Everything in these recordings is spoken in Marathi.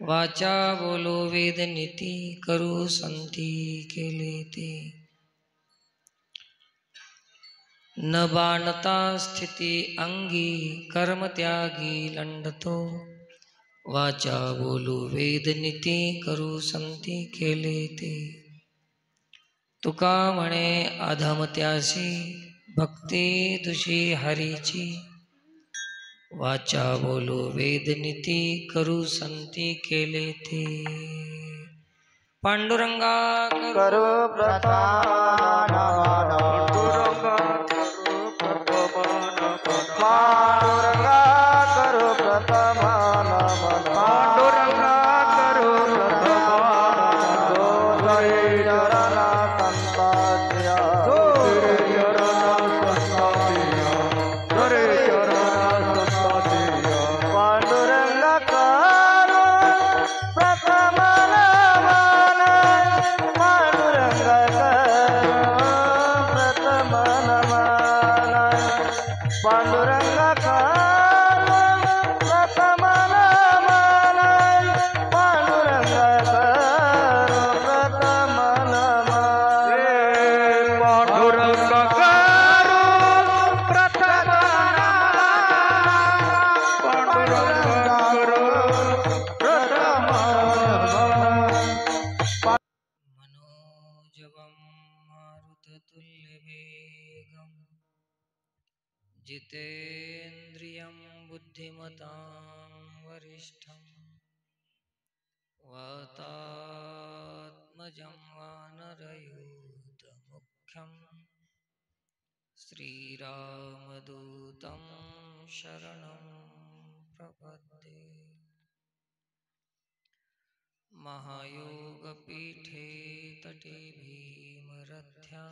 वाचा बोलो वेद नीती करू संती केले ते न बाणता स्थिती अंगी कर्म त्यागी लंडतो वाचा बोलो वेद नीती करू संती केले ते तुका म्हणे अधम त्यासी भक्ती तुशी हरीची वाचा बोलो वेद नीती करू संती केले ते पांडुरंगा करू प्रथम पांडुरंगा करू प्रथम पांडुरंगा करू जितेन्द्रियं बुद्धिमतां वरिष्ठं वातात्मजं वानरयूथमुख्यं श्रीरामदूतं शरणं प्रपद्ये महायोगपीठे तटे भीमरथ्या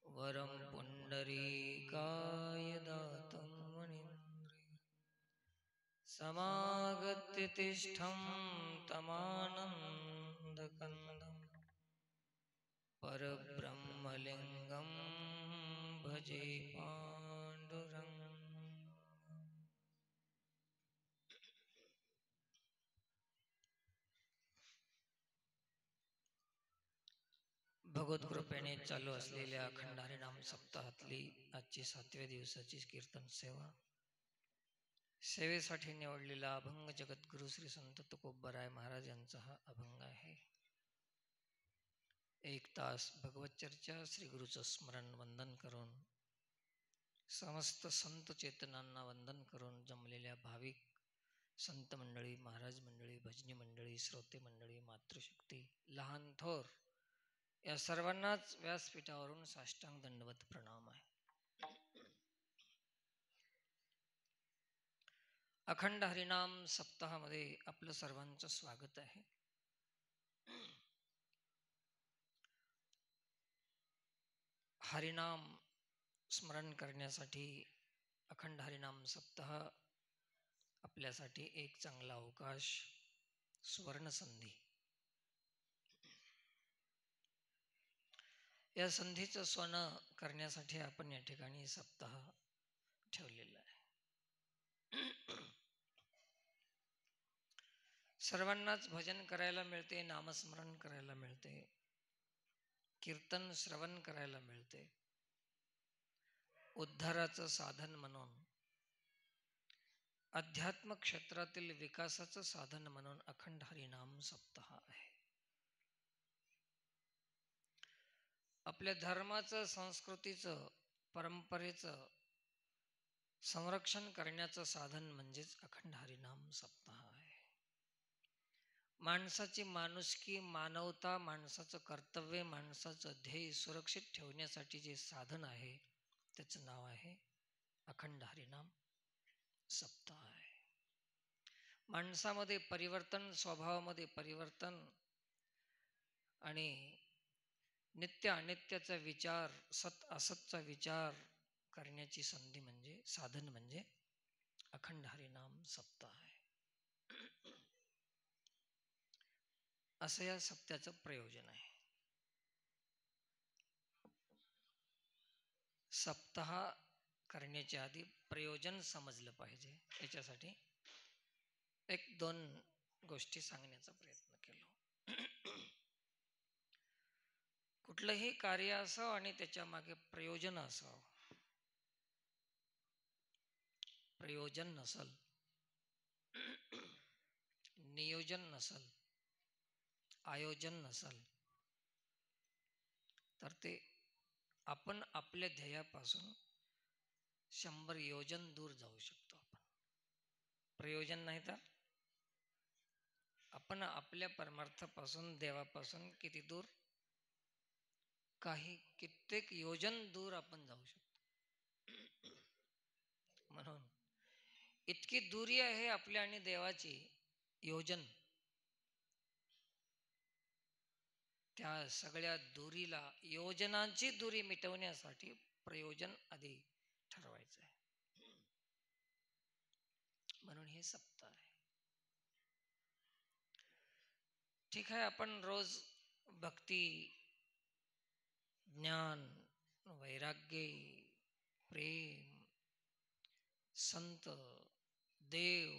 वरं पुण्डरीकाय दातं मुनीन्द्रे समागत्य तिष्ठं तमानन्दकन्दं परब्रह्मलिङ्गं भजे पाण्डुरङ्गम् भगवत कृपेने चालू असलेल्या अखंड हरिनाम सप्ताहातली आजची 7व्या दिवसाची कीर्तन सेवा सेवेसाठी निवडलेला अभंग जगद्गुरु श्री संत तुकोबराय महाराज यांचा हा अभंग आहे. 1 तास भगवत चर्चा श्री गुरुचं स्मरण वंदन करून समस्त संत चेतनांना वंदन करून जमलेल्या भाविक संत मंडळी, महाराज मंडळी, भजनी मंडळी, श्रोते मंडळी, मातृशक्ती, लहान थोर या सर्वांनाच व्यासपीठावरून साष्टांग दंडवत प्रणाम आहे. अखंड हरिनाम सप्ताहामध्ये आपलं सर्वांचं स्वागत आहे. हरिनाम स्मरण करण्यासाठी अखंड हरिनाम सप्ताह आपल्यासाठी एक चांगला अवकाश, सुवर्ण संधी. या संधीचं सोनं करण्यासाठी आपण या ठिकाणी सप्ताह ठेवलेला आहे. सर्वांनाच भजन करायला मिळते, नामस्मरण करायला मिळते, कीर्तन श्रवण करायला मिळते. उद्धाराचं साधन म्हणून, अध्यात्म क्षेत्रातील विकासाचं साधन म्हणून अखंड हरिनाम सप्ताह आहे. आपल्या धर्माचं, संस्कृतीचं, परंपरेचं संरक्षण करण्याचं साधन म्हणजेच अखंड हरिनाम सप्ताह आहे. माणसाची माणुसकी, मानवता, माणसाचं कर्तव्य, माणसाचं ध्येय सुरक्षित ठेवण्यासाठी जे साधन आहे त्याचं नाव आहे अखंड हरिनाम सप्ताह आहे. माणसामध्ये परिवर्तन, स्वभावामध्ये परिवर्तन आणि नित्य अनित्याचा विचार, सत असतचा विचार करण्याची संधी म्हणजे, साधन म्हणजे अखंड हरिनाम सप्ताह आहे. असं या सप्त्याचं प्रयोजन आहे. सप्ताह करण्याच्या आधी प्रयोजन समजलं पाहिजे. याच्यासाठी 1-2 गोष्टी सांगण्याचा प्रयत्न केला. कुठलंही कार्य असावं आणि त्याच्या मागे प्रयोजन असावं. प्रयोजन नसल, नियोजन नसल, आयोजन नसल, तर ते आपण आपल्या ध्येयापासून 100 योजन दूर जाऊ शकतो. आपण प्रयोजन नाही तर आपण आपल्या परमार्थापासून, देवापासून किती दूर? काही कित्येक योजन दूर आपण जाऊ शकतो. म्हणून इतकी दुरी आहे आपल्या आणि देवाची योजन. त्या सगळ्या दुरीला, योजनांची दुरी मिटवण्यासाठी प्रयोजन आधी ठरवायचं आहे. म्हणून हे सप्ताह आहे. ठीक आहे, आपण रोज भक्ती, ज्ञान, वैराग्य, प्रेम, संत, देव,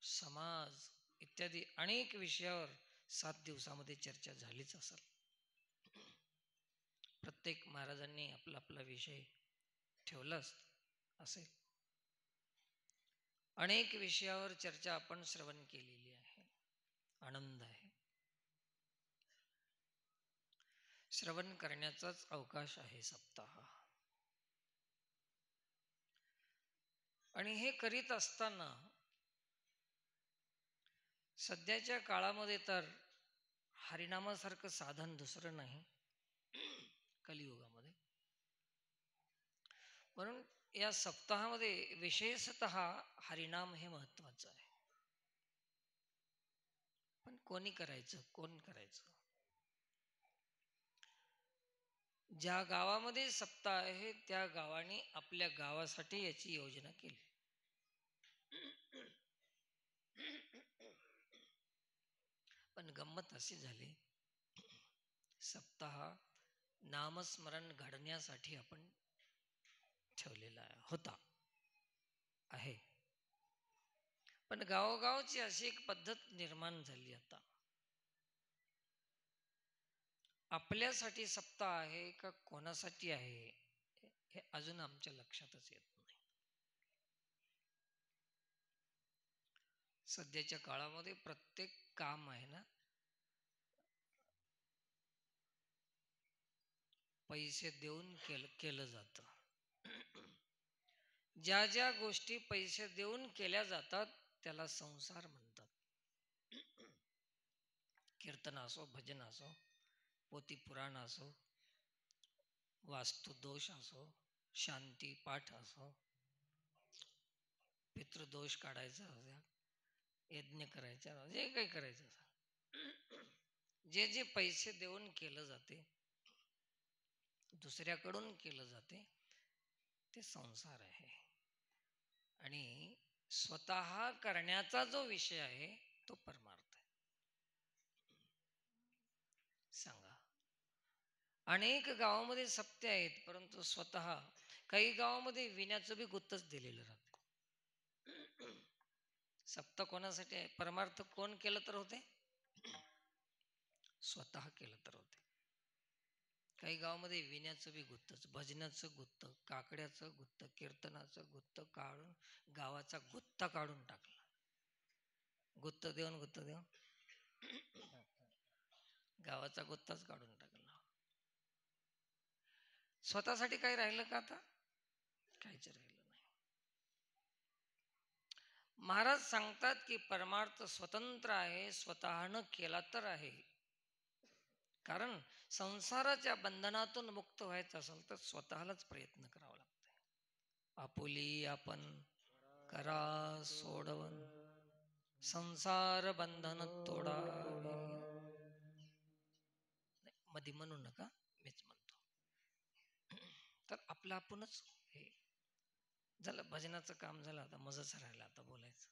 समाज इत्यादी अनेक विषयावर 7 दिवसामध्ये चर्चा झालीच असेल. प्रत्येक महाराजांनी आपला आपला विषय ठेवलाच असेल. अनेक विषयावर चर्चा आपण श्रवण केलेली आहे. आनंद आहे. श्रवण करण्याचाच अवकाश आहे सप्ताह. आणि हे करीत असताना सध्याच्या काळामध्ये तर हरिनामासारखं साधन दुसरं नाही कलियुगामध्ये. म्हणून या सप्ताहामध्ये विशेषतः हरिनाम हे महत्वाचं आहे. पण कोणी करायचं, कोण करायचं? ज्या गावामध्ये सप्ताह आहे त्या गावाने आपल्या गावासाठी याची योजना केली. पण गंमत अशी झाली, सप्ताह नामस्मरण घडण्यासाठी आपण ठेवलेला होता आहे. पण गावोगावची अशी एक पद्धत निर्माण झाली. आता आपल्यासाठी सप्ताह आहे का कोणासाठी आहे हे अजून आमच्या लक्षातच येत नाही. सध्याच्या काळामध्ये प्रत्येक काम आहे ना, पैसे देऊन केलं जातं. ज्या ज्या गोष्टी पैसे देऊन केल्या जातात त्याला संसार म्हणतात. कीर्तन असो, भजन असो, पोथी पुराण असो, वास्तुदोष असो, शांती पाठ असो, पितृदोष काढायचा असो, यज्ञ करायचा, जे काही करायचं असो, जे जे पैसे देऊन केलं जाते, दुसऱ्याकडून केलं जाते, ते संसार आहे. आणि स्वतः करण्याचा जो विषय आहे तो परमार्थ आहे. सांगा, अनेक गावामध्ये सप्ते आहेत, परंतु स्वतः काही गावामध्ये विण्याचं बी गुत्तच दिलेलं राहते. सप्ताह कोणासाठी आहे? परमार्थ कोण केलं तर होते? स्वतः केलं तर होते. काही गावामध्ये विण्याचं बी गुत्तच, भजनाचं गुत्त, काकड्याचं गुत्त, कीर्तनाचं गुत्त काढून गावाचा गुत्ता काढून टाकला. गुत्त देऊन गावाचा गुत्ताच काढून टाकला. स्वतःसाठी काही राहिलं का? आता काहीच राहिलं नाही. महाराज सांगतात की परमार्थ स्वतंत्र आहे, स्वतःनं केला तर आहे. कारण संसाराच्या बंधनातून मुक्त व्हायचं असेल तर स्वतःलाच प्रयत्न करावा लागतो. आपुली आपण करा सोडवन, संसार बंधन तोडा. मध्ये म्हणू नका, मीच म्हणतो. तर आपलं आपणच हे झालं. भजनाचं काम झालं, आता मजच राहिला आता बोलायचं.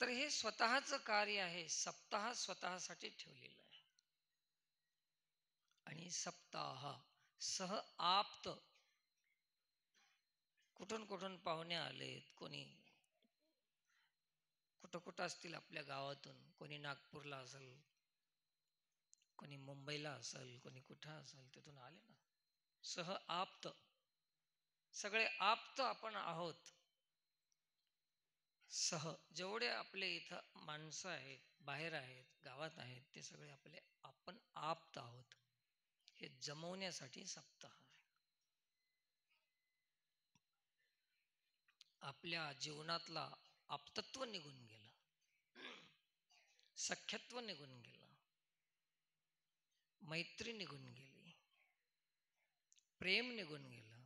तर हे स्वतःचं कार्य आहे. सप्ताह स्वतःसाठी ठेवलेलं आहे. आणि सप्ताह सह आप्त कुठून कुठून पाहुणे आलेत, कोणी कुठं कुठं असतील आपल्या गावातून, कोणी नागपूरला असेल, कोणी मुंबईला असेल, कोणी कुठं असेल, तिथून आले ना. सह आप्त, सगळे आप्त आपण आहोत. सह जेवढे आपले इथं माणसं आहेत, बाहेर आहेत, गावात आहेत, ते सगळे आपले आपण आप्त आहोत. हे जमवण्यासाठी सप्ताह आहे. आपल्या जीवनातला आप्तत्व निघून गेलं, सख्यत्व निघून गेलं, मैत्री निघून गेली, प्रेम निघून गेलं,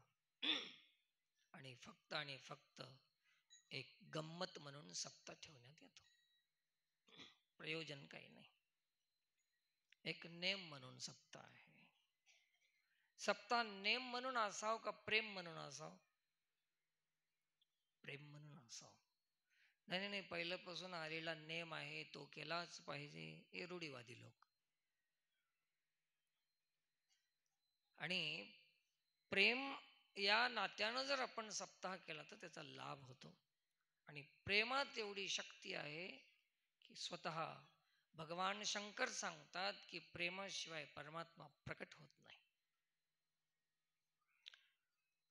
आणि फक्त एक गंमत म्हणून सप्ताह ठेवण्यात येतो. प्रयोजन काही नाही, एक नेम म्हणून सप्ताह आहे. सप्ताह नेम म्हणून असाव का प्रेम म्हणून असाव? प्रेम म्हणून असाव. नाही नाही, पहिल्यापासून आलेला नेम आहे तो केलाच पाहिजे, हे रूढीवादी लोक. आणि प्रेम या नात्यानं जर आपण सप्ताह केला तर त्याचा लाभ होतो. आणि प्रेमात एवढी शक्ती आहे की स्वतः भगवान शंकर सांगतात की प्रेमाशिवाय परमात्मा प्रकट होत नाही.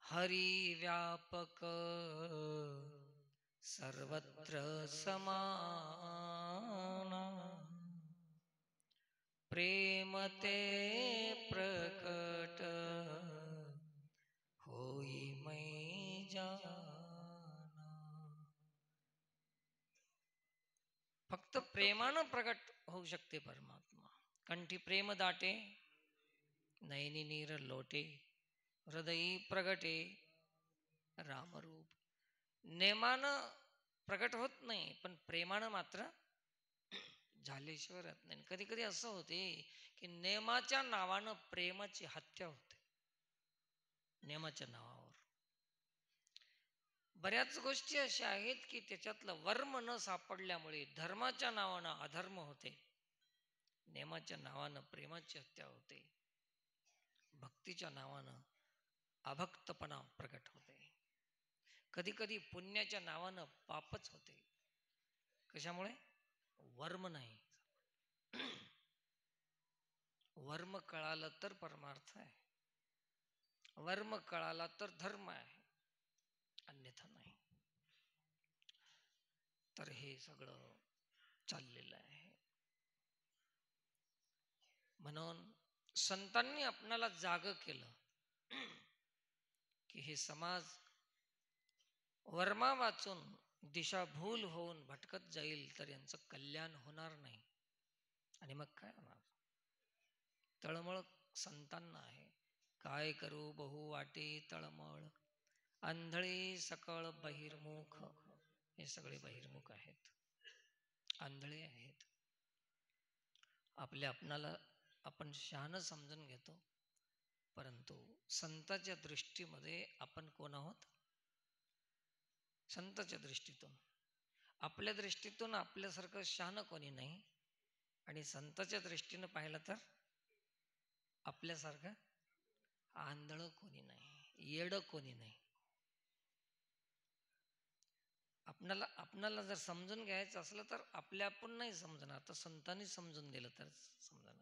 हरी व्यापक सर्वत्र समाना, प्रेम ते प्रकट होई मै जाना. फक्त प्रेमानं प्रकट होऊ शकते परमात्मा. कंठी प्रेम दाटे, नयनी नीर लोटे, हृदयी प्रगटे रामरूप. नेमानं प्रकट होत नाही, पण प्रेमानं मात्र झाल्याशिवाय राहत नाही. कधी कधी असं होते की नेमाच्या नावानं प्रेमाची हत्या होते. नेमाच्या नावावर बऱ्याच गोष्टी अशा आहेत की त्याच्यातलं वर्म न सापडल्यामुळे धर्माच्या नावानं अधर्म होते, नेमाच्या नावानं प्रेमाची हत्या होते, भक्तीच्या नावानं अभक्तपणा प्रकट होते, कधी कधी पुण्याच्या नावानं पापच होते. कशामुळे? वर्म नाही. वर्म कळालं तर परमार्थ आहे, वर्म कळाला तर धर्म आहे, अन्यथा नाही. तर हे सगळं चाललेलं आहे. म्हणून संतांनी आपणाला जाग केलं की हे समाज वर्मा वाचून दिशाभूल होऊन भटकत जाईल तर यांचं कल्याण होणार नाही. आणि मग काय होणार? तळमळ संतांना आहे. काय करू बहु वाटे तळमळ, आंधळे सकळ बहिर्मुख. हे सगळे बहिर्मुख आहेत, आंधळे आहेत. आपल्या आपणाला आपण शहाणं समजून घेतो, परंतु संतांच्या दृष्टीमध्ये आपण कोण आहोत? संतांच्या दृष्टीतून, आपल्या दृष्टीतून आपल्यासारखं शहाणं कोणी नाही, आणि संतांच्या दृष्टीनं पाहिलं तर आपल्यासारखं आंधळ कोणी नाही, येड कोणी नाही. आपणाला जर समजून घ्यायचं असलं तर आपल्या आपण नाही समजणार, तर संतांनी समजून दिलं तर समजणार.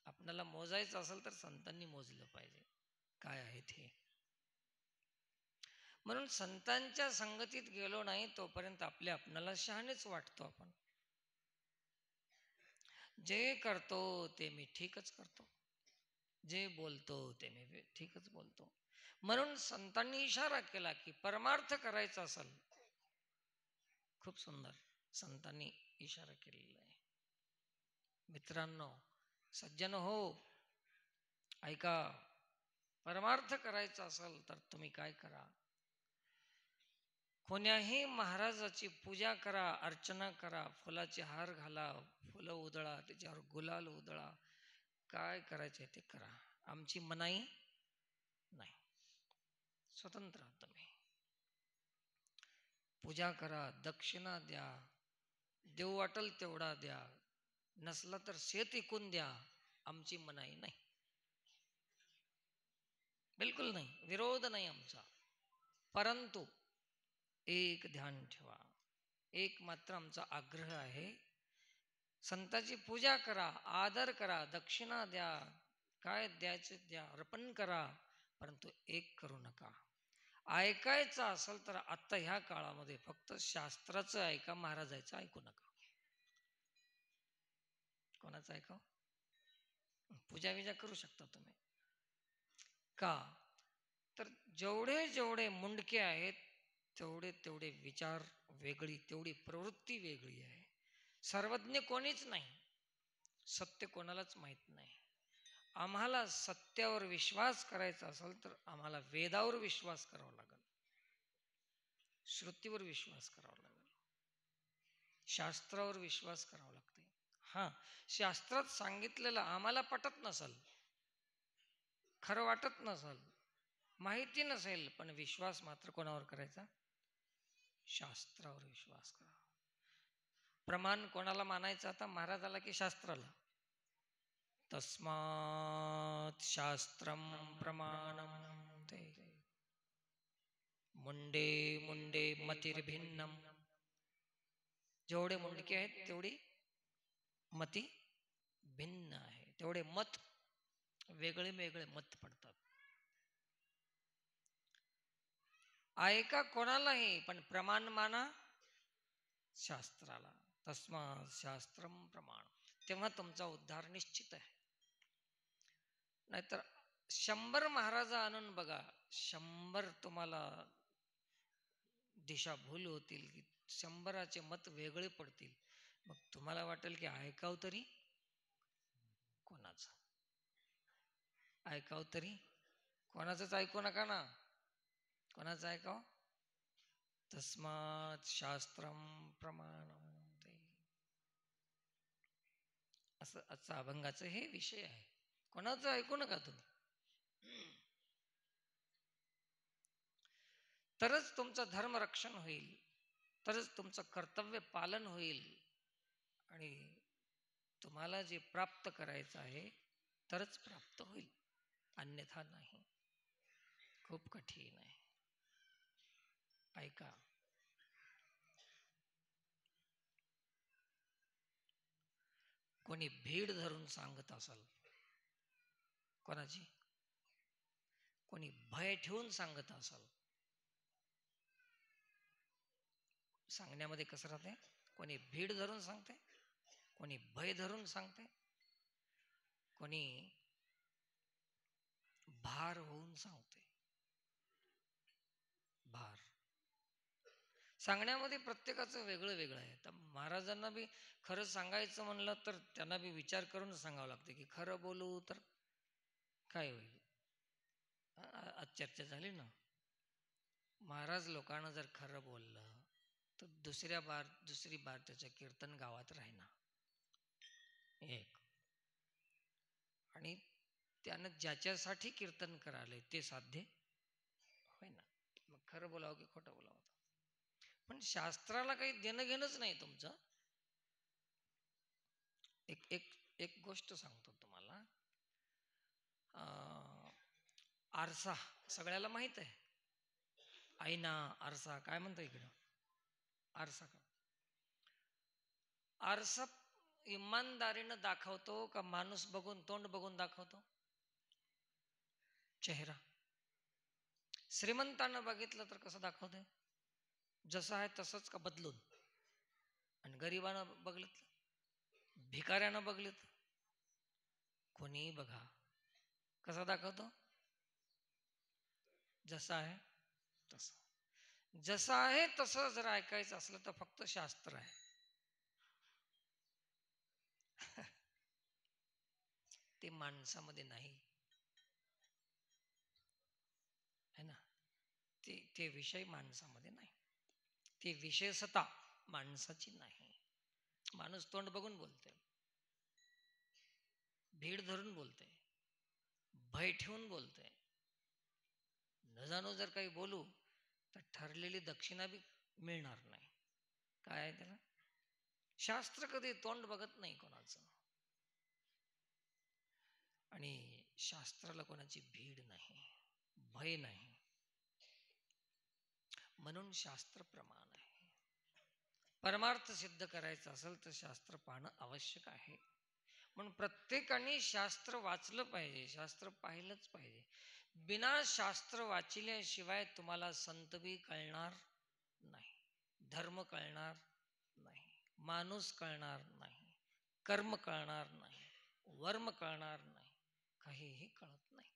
आपणाला मोजायचं असेल तर संतांनी मोजलं पाहिजे काय आहेत हे. म्हणून संतांच्या संगतीत गेलो नाही तोपर्यंत आपल्या आपणाला शहाणेच वाटतो. आपण जे करतो ते मी ठीकच करतो, जे बोलतो ते मी ठीकच बोलतो. म्हणून संतांनी इशारा केला की परमार्थ करायचा असेल, खूप सुंदर संतांनी इशारा केलेला आहे. मित्रांनो, सज्जन हो, ऐका. परमार्थ करायचा असेल तर तुम्ही काय करा? कोण्याही महाराजाची पूजा करा, अर्चना करा, फुलाचे हार घाला, फुलं उधळा, त्याच्यावर गुलाल उधळा, काय करायचे ते करा. आमची मनाई नाही, स्वतंत्र तुम्ही पूजा करा, दक्षिणा द्या, देऊ वाटल तेवढा द्या, नसला तर शेत विकून द्या, आमची मनाई नाही, बिलकुल नाही, विरोध नाही आमचा. परंतु एक ध्यान ठेवा, एक मात्र आमचा आग्रह आहे, संतांची पूजा करा, आदर करा, दक्षिणा द्या, काय द्यायचे द्या, अर्पण करा, परंतु एक करू नका. ऐकायचं असेल तर आता ह्या काळामध्ये फक्त शास्त्राचं ऐका, महाराजांचं ऐकू नका. कोणाचं ऐकाव? पूजा विजा करू शकता तुम्ही. का तर जेवढे जेवढे मुंडके आहेत तेवढे तेवढे विचार वेगळी, तेवढी प्रवृत्ती वेगळी आहे. सर्वज्ञ कोणीच नाही, सत्य कोणालाच माहित नाही. आम्हाला सत्यावर विश्वास करायचा असेल तर आम्हाला वेदावर विश्वास करावा लागेल, श्रुतीवर विश्वास करावा लागेल, शास्त्रावर विश्वास करावा लागते. हा, शास्त्रात सांगितलेलं आम्हाला पटत नसल, खरं वाटत नसल, माहिती नसेल, पण विश्वास मात्र कोणावर करायचा? शास्त्रावर विश्वास करा. प्रमाण कोणाला मानायचं आता, महाराजाला की शास्त्राला? तस्मात् शास्त्रम प्रमाणम ते मुंडे मुंडे मतिर्भिन्नम. जेवढे मुंडके आहेत तेवढी मती भिन्न आहे, तेवढे मत वेगळे वेगळे मत पडतात. ऐका कोणालाही, पण प्रमाण माना शास्त्राला. तस्मात् शास्त्रम प्रमाण. तेव्हा तुमचा उद्धार निश्चित आहे. नाहीतर 100 महाराज आणून बघा, 100 तुम्हाला दिशाभूल होतील, 100चे मत वेगळे पडतील. मग तुम्हाला वाटेल की ऐकाव तरी कोणाचं? ऐकाव तरी कोणाचंच ऐकू नका ना. कोणाचं ऐकाव? तस्मात् शास्त्रम प्रमाणम. असं आजचं अभंगाचं हे विषय आहे. कोणाचं ऐकू नका तुम्ही. तरच तुमचं धर्म रक्षण होईल, तरच तुमचं कर्तव्य पालन होईल, आणि तुम्हाला जे प्राप्त करायचं आहे तरच प्राप्त होईल, अन्यथा नाही. खूप कठीण आहे. ऐका, कोणी भीड धरून सांगत असाल, कोणाची? कोणी भय ठेवून सांगत असाल, सांगण्यामध्ये कसं राहते? कोणी भीड धरून सांगते, कोणी भय धरून सांगते, कोणी भार होऊन सांगते. भार सांगण्यामध्ये प्रत्येकाचं वेगळं वेगळं आहे. तर महाराजांना बी खरं सांगायचं म्हणलं तर त्यांना बी विचार करून सांगावं लागतं की खरं बोलू तर काय होईल. आज चर्चा झाली ना, महाराज लोकांना जर खरं बोललं तर दुसरी बार त्याचं कीर्तन गावात राहीना. एक, आणि त्यानं ज्याच्यासाठी कीर्तन करायलंय ते साध्य होय ना. मग खरं बोलावं की खोटं बोलावं? पण शास्त्राला काही देणं घेणंच नाही तुमचं. एक एक एक गोष्ट सांगतो तुम्हाला. आरसा सगळ्याला माहित आहे. आईना, आरसा काय म्हणतो इकडं? आरसा का? आरसा इमानदारीनं दाखवतो का माणूस बघून, तोंड बघून दाखवतो? चेहरा. श्रीमंतानं बघितलं तर कसं दाखवते? जसं आहे तसंच का बदलून? आणि गरिबानं बघितलं, भिकाऱ्यानं बघितलं, कोणीही बघा कसा दाखवतो? जसं आहे तसं. जसं आहे तसं जर ऐकायचं असलं तर फक्त शास्त्र आहे. ते माणसामध्ये नाही है ना. ते विषय माणसामध्ये नाही, ते विशेषता माणसाची नाही. माणूस तोंड बघून बोलते, भीड धरून बोलते, भय ठेवून बोलते. न जाणू जर काही बोलू तर ठरलेली दक्षिणा बी मिळणार नाही. काय आहे त्याला? शास्त्र कधी तोंड बघत नाही कोणाचं, आणि शास्त्राला कोणाची भीड नाही, भय नाही. म्हणून शास्त्र प्रमाण आहे. परमार्थ सिद्ध करायचा असेल तर शास्त्र पाहणं आवश्यक आहे. म्हणून प्रत्येकाने शास्त्र वाचलं पाहिजे, शास्त्र पाहिलंच पाहिजे. बिना शास्त्र वाचल्याशिवाय तुम्हाला संत बी कळणार नाही, धर्म कळणार नाही, माणूस कळणार नाही, कर्म कळणार नाही, वर्म कळणार नाही, काहीही कळत नाही.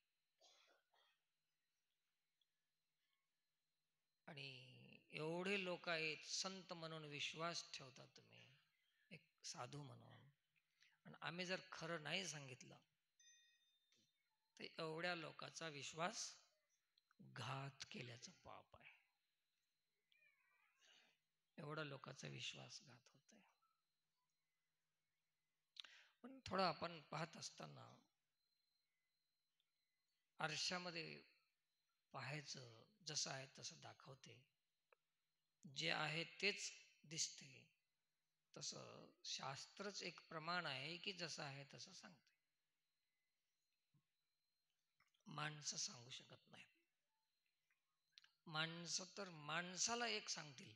आणि एवढे लोक आहेत संत म्हणून विश्वास ठेवता तुम्ही, एक साधू म्हणून, आणि आम्ही जर खरं नाही सांगितलं तर एवढ्या लोकांचा विश्वास घात केल्याचं पाप आहे. एवढा लोकांचा विश्वासघात होत आहे. पण थोडं आपण पाहत असताना आरशामध्ये पाहायचं, जसं आहे तसं दाखवते, जे आहे तेच दिसते. तसं शास्त्रच एक प्रमाण आहे की जसं आहे तसं सांगते. माणसं सांगू शकत नाही. माणसं तर माणसाला एक सांगतील,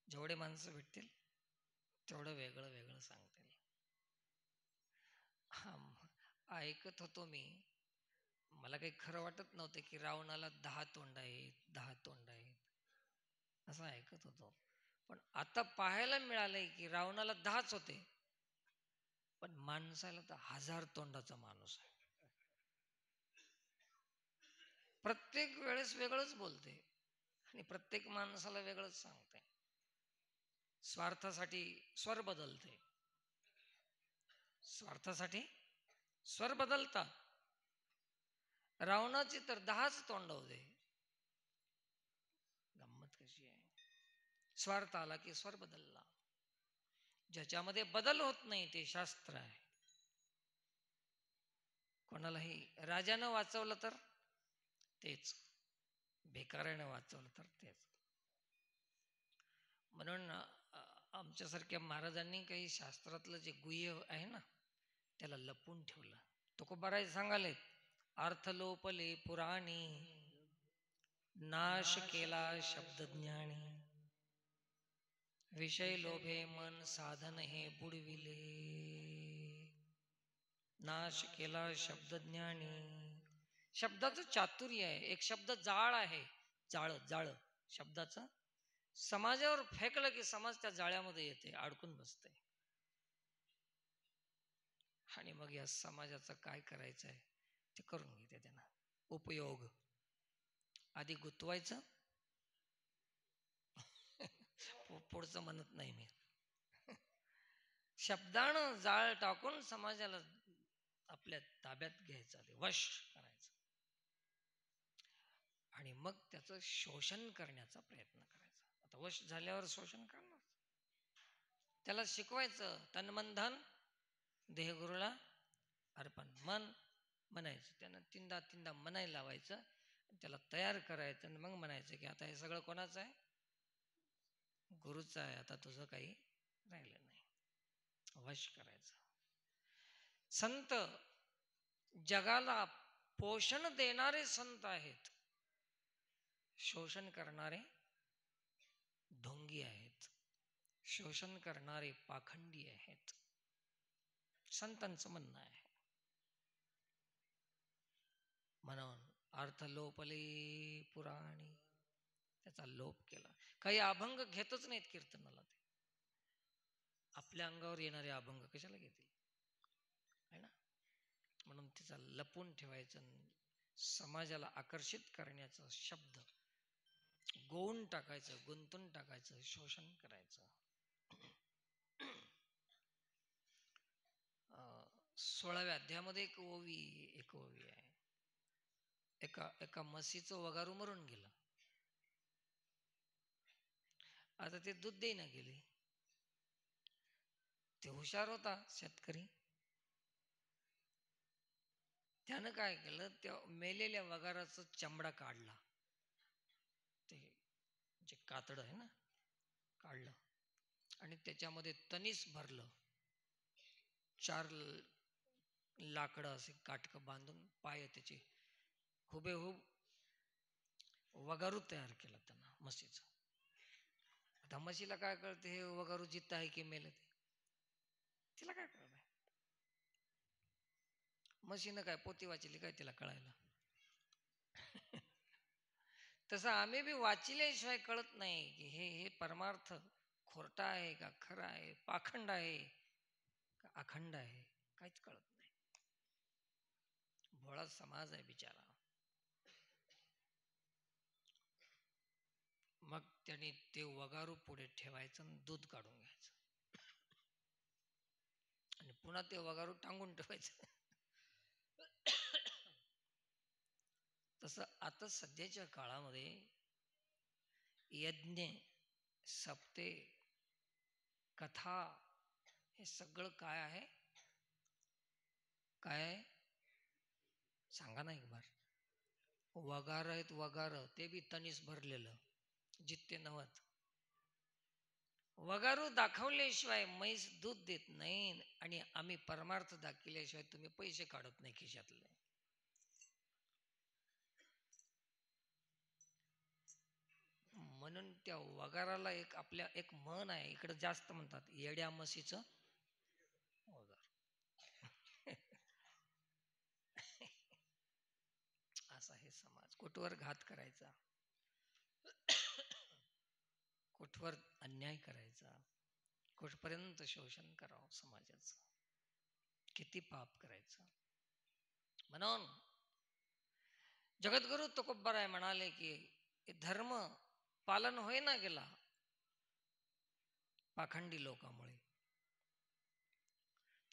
जेवढे माणसं भेटतील तेवढं वेगळं वेगळं सांगतील. ऐकत होतो मी, मला काही खरं वाटत नव्हतं की रावणाला 10 तोंड आहेत, 10 तोंड आहेत, असं ऐकत होतो. पण आता पाहायला मिळालंय की रावणाला 10च होते, पण माणसाला तर 1000 तोंडाचा माणूस आहे. प्रत्येक वेळेस वेगळंच बोलते आणि प्रत्येक माणसाला वेगळंच सांगते. स्वार्थासाठी स्वर बदलते, स्वार्थासाठी स्वर बदलतात. रावणाची तर 10च तोंड होते. गंमत कशी आहे. स्वार्थ आला की स्वर बदलला. ज्याच्यामध्ये बदल होत नाही ते शास्त्र आहे. कोणालाही राजानं वाचवलं तर तेच, भिकाऱ्यानं वाचवलं तर तेच. म्हणून आमच्यासारख्या महाराजांनी काही शास्त्रातलं जे गुह्य आहे ना त्याला लपून ठेवलं. तुकोबाराय सांगाले, अर्थ लोपले पुराणी, नाश केला शब्दज्ञानी, विषय लोभे मन साधन हे बुडविले, नाश केला शब्दज्ञानी. शब्दाचं चातुर्य आहे. एक शब्द जाळ आहे, जाळ जाळ शब्दाचं, समाजावर फेकलं की समाज त्या जाळ्यामध्ये येते, अडकून बसते. आणि मग या समाजाचं काय करायचं आहे ते करून घेते त्यांना. उपयोग आधी गुंतवायचं, पुढचं म्हणत नाही मी. शब्दानं जाळ टाकून समाजाला आपल्या ताब्यात घ्यायचं, वश करायचं, आणि मग त्याचं शोषण करण्याचा प्रयत्न करायचा. आता वश झाल्यावर शोषण करणार, त्याला शिकवायचं. तन मन धन देहगुरूला अर्पण. मन म्हणायचं, त्यानं तीनदा तीनदा म्हणायला लावायचं, त्याला तयार करायचं, आणि मग म्हणायचं की आता हे सगळं कोणाचं आहे, गुरुचं आहे, आता तुझं काही राहिलं नाही. वश करायचं. संत जगाला पोषण देणारे संत आहेत, शोषण करणारे ढोंगी आहेत, शोषण करणारे पाखंडी आहेत, संतांचं म्हणणं आहे. म्हणून अर्थ लोपले पुराणी, त्याचा लोप केला. काही अभंग घेतच नाहीत कीर्तनाला. ते आपल्या अंगावर येणारे अभंग कशाला घेतील, है ना. म्हणून तिचा लपून ठेवायचं, समाजाला आकर्षित करण्याचा शब्द गोवून टाकायचं, गुंतून टाकायचं, शोषण करायचं. 16व्या अध्यायामध्ये एक ओवी आहे. एका म्हशीचं वगारू मरून गेलं. आता ते दूध देईना गेले. ते हुशार होता शेतकरी, त्यानं काय केलं, त्या मेलेल्या वगाराचा चमडा काढला, ते जे कातड आहे ना काढलं, आणि त्याच्यामध्ये तनीस भरलं, 4 लाकडं असे काटकं बांधून पाय त्याचे हुबेहूब वगारू तयार केलं त्यांना म्हशीचं. आता म्हशीला काय कळते हे वगारू जित आहे की मेले ते, तिला काय कळत? म्हशीनं काय पोती वाचली काय तिला कळायला? तसं आम्ही बी वाचिल्याशिवाय कळत नाही की हे परमार्थ खोटा आहे का खरा आहे, पाखंड आहे का अखंड आहे, काहीच कळत नाही. भोळा समाज आहे बिचारा. मग त्यांनी ते वगारू पुढे ठेवायचं आणि दूध काढून घ्यायचं आणि पुन्हा ते वगारू टांगून ठेवायचं. तसं आता सध्याच्या काळामध्ये यज्ञ, सप्ते, कथा हे सगळं काय आहे? काय सांगा ना एक बार. वगार आहेत, वगार, ते बी तनीस भरलेलं, जित्ते नवत. वगारू दाखवल्याशिवाय म्हैस दूध देत नाही आणि आम्ही परमार्थ दाखवल्याशिवाय तुम्ही पैसे काढत नाही खिशातले. म्हणून त्या वगाराला एक आपल्या एक म्हण आहे, इकडे जास्त म्हणतात, येड्या म्हशीचं वगार. असा हे समाज. कुठवर घात करायचा, कुठवर अन्याय करायचा, कुठपर्यंत शोषण करावं समाजाचं, किती पाप करायचं. म्हणून जगद्गुरु तुकोबराय म्हणाले की धर्म पालन होईना गेला पाखंडी लोकांमुळे,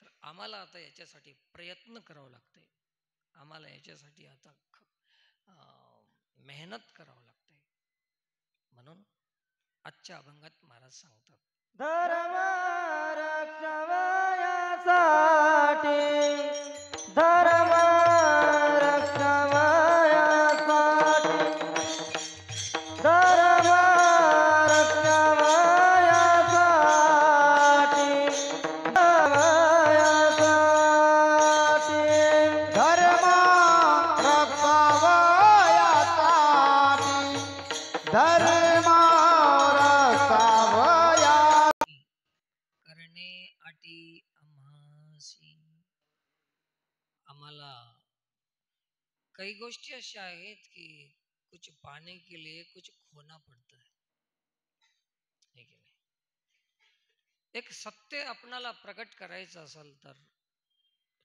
तर आम्हाला आता याच्यासाठी प्रयत्न करावं लागतंय. आम्हाला याच्यासाठी आता मेहनत करावं लागतंय. म्हणून आजच्या अभंगात महाराज सांगतात, धर्म रक्षावयासाठी, धर्म रक्षावयासाठी, धर्म रक्षावयासाठी, धर्म रक्षावयासाठी, धर्म करणे आटी आम्हासी. आम्हाला काही गोष्टी अशा आहेत की कुछ पाने के लिए कुछ खोना पड़ता है की नाही? एक सत्य आपणाला प्रकट करायचं असेल तर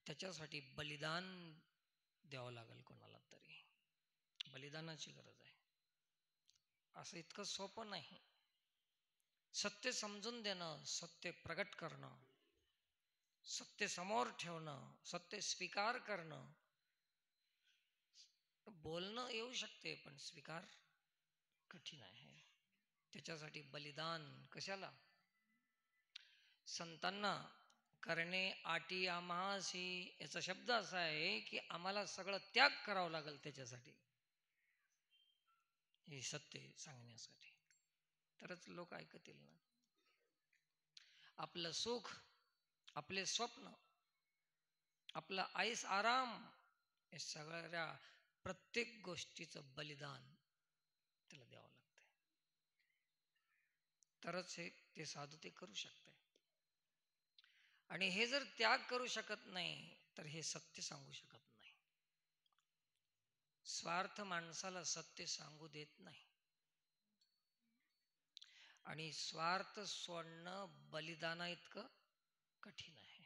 त्याच्यासाठी बलिदान द्यावं लागेल. कोणाला तरी बलिदानाची गरज आहे. असं इतकं सोपं नाही. सत्य समजून देणं, सत्य प्रगट करणं, सत्य समोर ठेवणं, सत्य स्वीकार करणं. बोलणं येऊ शकते पण स्वीकार कठीण आहे. त्याच्यासाठी बलिदान. कशाला? संतांना करणे आटी आम्हासी याचा शब्द असा आहे की आम्हाला सगळं त्याग करावं लागेल त्याच्यासाठी, हे सत्य सांगण्यासाठी. तरच लोक ऐकतील ना. आपलं सुख, आपले स्वप्न, आपला आईस आराम, हे सगळ्या प्रत्येक गोष्टीचं बलिदान त्याला द्यावं लागतंय. तरच हे ते साधू ते करू शकते. आणि हे जर त्याग करू शकत नाही तर हे सत्य सांगू शकत नाही. स्वार्थ माणसाला सत्य सांगू देत नाही. आणि स्वार्थ सोडणं बलिदाना इतकं कठीण आहे.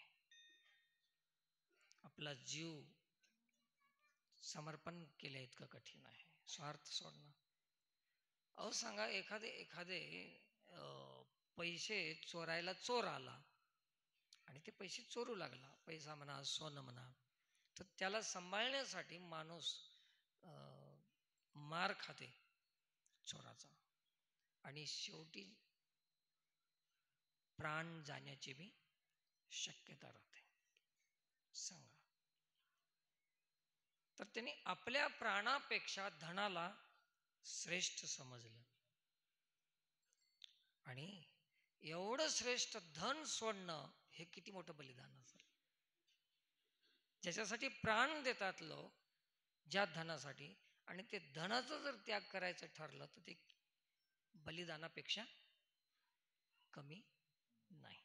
आपला जीव समर्पण केल्या इतकं कठीण आहे स्वार्थ सोडणं. अहो सांगा, एखादे पैसे चोरायला चोर आला आणि ते पैसे चोरू लागला, पैसा म्हणा सोनं म्हणा, तर त्याला सांभाळण्यासाठी माणूस मार खाते चोराचा आणि शेवटी प्राण जाण्याची बी शक्यता राहते. सांगा, तर त्यांनी आपल्या प्राणापेक्षा धनाला श्रेष्ठ समजलं आणि एवढं श्रेष्ठ धन सोडणं हे किती मोठं बलिदान असेल. ज्याच्यासाठी प्राण देतात लोक, ज्या धनासाठी, आणि ते धनाचं जर त्याग करायचं ठरलं तर ते बलिदानापेक्षा कमी नाही.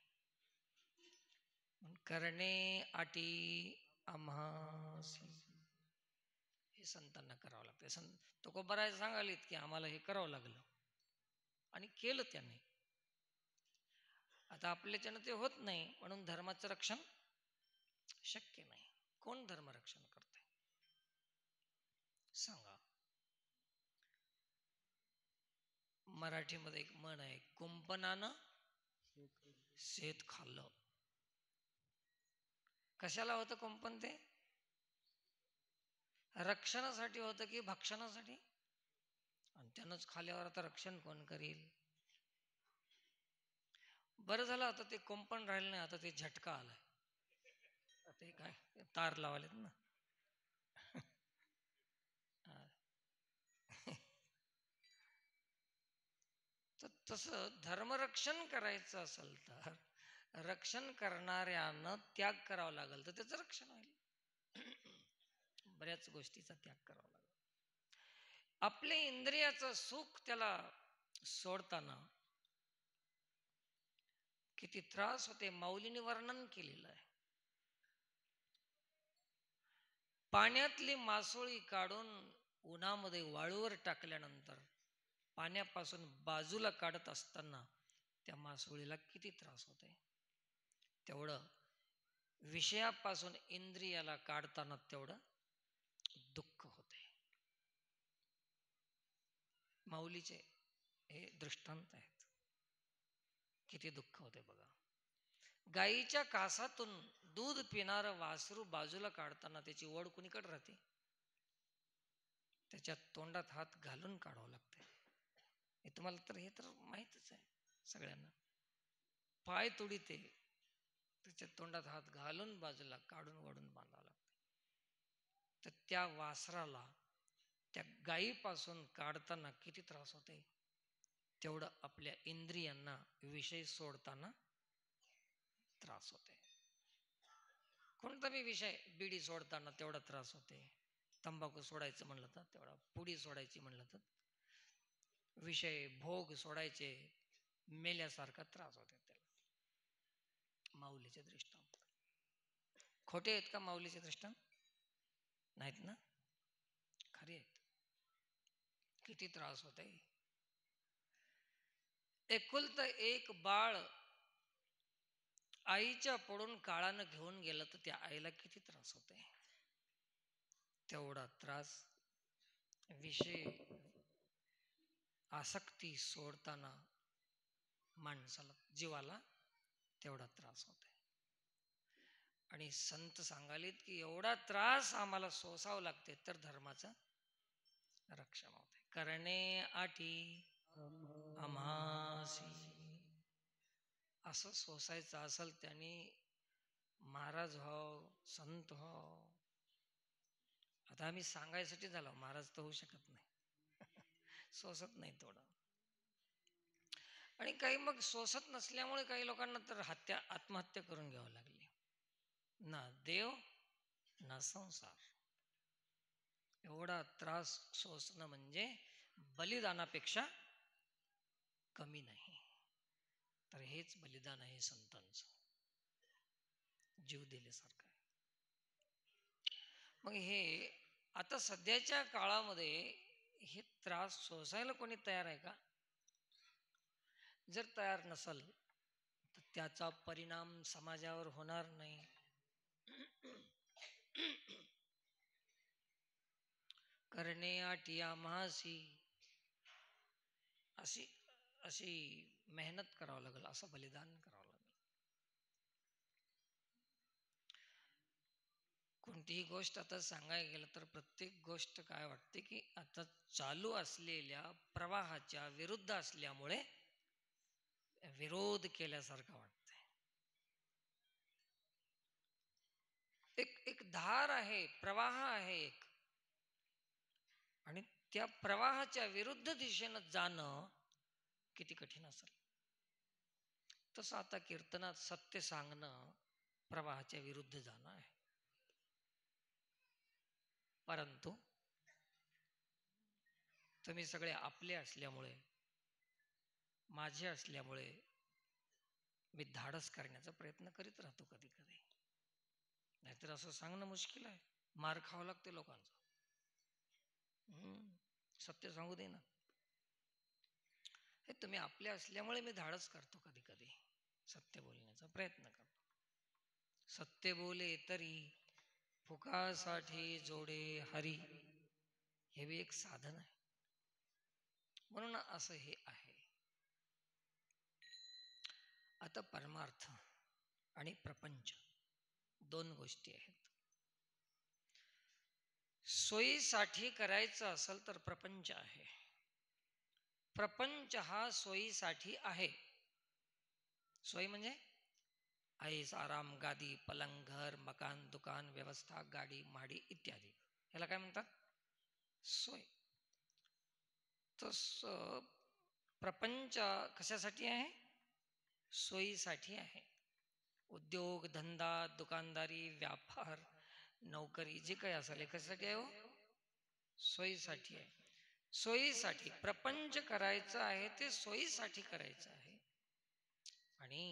करणे आटी आम्हासी, हे संतांना करावं लागतं. संत तुकोबाराय सांगालीत की आम्हाला हे करावं लागलं आणि केलं त्याने. आता आपल्याच्यानं ते होत नाही, म्हणून धर्माचं रक्षण शक्य नाही. कोण धर्म रक्षण करते सांगा? मराठीमध्ये एक म्हण आहे, कुंपणानं शेत खाल्लं. कशाला होतं कुंपण? ते रक्षणासाठी होतं की भक्षणासाठी? आणि त्यानंच खाल्यावर आता रक्षण कोण करील? बरं झालं आता ते कुंपण राहिलं नाही, आता ते झटका आलाय. ते काय तार लावलेत ना. तर तसं धर्मरक्षण करायचं असेल तर रक्षण करणाऱ्यानं त्याग करावा लागेल, तर त्याचं रक्षण होईल. बऱ्याच गोष्टीचा त्याग करावा लागेल. आपले इंद्रियाचं सुख त्याला सोडताना किती त्रास होते, माऊलीने वर्णन केलेलं आहे. पाण्यातली मासोळी काढून उन्हामध्ये वाळूवर टाकल्यानंतर पाण्यापासून बाजूला काढत असताना त्या मासोळीला किती त्रास होते, तेवढं विषयापासून इंद्रियाला काढताना तेवढं दुःख होते. माऊलीचे हे दृष्टांत आहेत. किती दुःख होते बघा. गाईच्या कासातून दूध पिणारं वासरू बाजूला काढताना त्याची ओढ कुणीकडे राहते? त्याच्या तोंडात हात घालून काढावं लागते. हे तुम्हाला तर हे तर माहितच आहे सगळ्यांना. पाय तुडीते, त्याच्या तोंडात हात घालून बाजूला काढून वडून बांधावं लागते. तर त्या वासराला त्या गायीपासून काढताना किती त्रास होते, तेवढं आपल्या इंद्रियांना विषय सोडताना त्रास होते. कोणता बी विषय, बिडी सोडताना तेवढा त्रास होते, तंबाखू सोडायचं म्हणलं तर तेवढा, पुडी सोडायची म्हणलं तर, विषय भोग सोडायचे मेल्यासारखा त्रास होते त्याला. माऊलीचे दृष्टांत खोटे आहेत का? माऊलीचे दृष्टांत नाहीत ना, खरे आहेत. किती त्रास होते. एकुलतं एक बाळ आईच्या पडून काळानं घेऊन गेलं तर त्या आईला किती त्रास होते, तेवढा त्रास विषय आसक्ती सोडताना माणसाला, जीवाला तेवढा त्रास होते. आणि संत सांगालेत की एवढा त्रास आम्हाला सोसावं लागते तर धर्माचं रक्षण होते. करणे आठी आम्हासी, असं सोसायचं असेल त्यांनी महाराज व्हाव, संत व्हाव. आता आम्ही सांगायसाठी झालो, महाराज तर होऊ शकत नाही. सोसत नाही थोडं. आणि काही मग सोसत नसल्यामुळे काही लोकांना तर आत्महत्या करून घ्यावं लागली. ना देव ना संसार, एवढा त्रास सोसणं म्हणजे बलिदानापेक्षा कमी नाही. तर हेच बलिदान आहे संतांचं, जीव दिल्यासारखं. मग हे आता सध्याच्या काळामध्ये हे त्रास सोसायला कोणी तयार आहे का? जर तयार नसल तर त्याचा परिणाम समाजावर होणार नाही. करणे आटी आम्हासी, अशी अशी मेहनत करावं लागेल, असं बलिदान करावं लागेल. कोणतीही गोष्ट आता सांगायला गेलं तर प्रत्येक गोष्ट काय वाटते की आता चालू असलेल्या प्रवाहाच्या विरुद्ध असल्यामुळे विरोध केल्यासारखं वाटतंय. एक धार आहे, प्रवाह आहे एक, आणि त्या प्रवाहाच्या विरुद्ध दिशेनं जाणं किती कठीण असेल. तसं आता कीर्तनात सत्य सांगणं प्रवाहाच्या विरुद्ध जाणं आहे. परंतु तुम्ही सगळे आपले असल्यामुळे, माझे असल्यामुळे मी धाडस करण्याचा प्रयत्न करीत राहतो कधी कधी. नाहीतर असं सांगणं मुश्किल आहे, मार खावं लागते लोकांचं. सत्य सांगू दे ना. हे तुम्ही आपले असल्यामुळे मी धाडस करतो कधी कधी, सत्य बोलण्याचा प्रयत्न करतो. सत्य बोले तरी फुकासाठी जोडे हरी, हे बी एक साधन आहे. म्हणून असं हे आहे. आता परमार्थ आणि प्रपंच दोन गोष्टी आहेत. सोयीसाठी करायचं असेल तर प्रपंच आहे. प्रपंच हा सोयीसाठी आहे. सोयी म्हणजे ऐस आराम, गादी, पलंग, घर, मकान, दुकान, व्यवस्था, गाडी, माडी इत्यादी, याला काय म्हणतात? सोय. तर प्रपंच कशासाठी आहे? सोयीसाठी आहे. उद्योग, धंदा, दुकानदारी, व्यापार, नोकरी जे काही असेल हे कशासाठी आहे? हो, सोयीसाठी आहे. सोयीसाठी प्रपंच करायचं आहे, ते सोयीसाठी करायचं आहे. आणि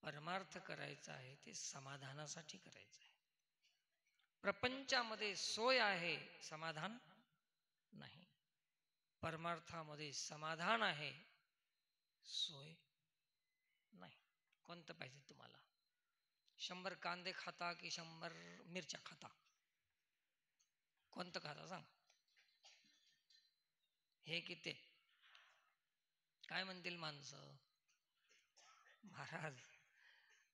परमार्थ करायचा आहे ते समाधानासाठी करायचं आहे. प्रपंचामध्ये सोय आहे, समाधान नाही. परमार्थामध्ये समाधान आहे, सोय नाही. कोणतं पाहिजे तुम्हाला? 100 कांदे खाता की 100 मिरच्या खाता? कोणतं खाता सांग? हे की ते? काय म्हणतील माणसं? महाराज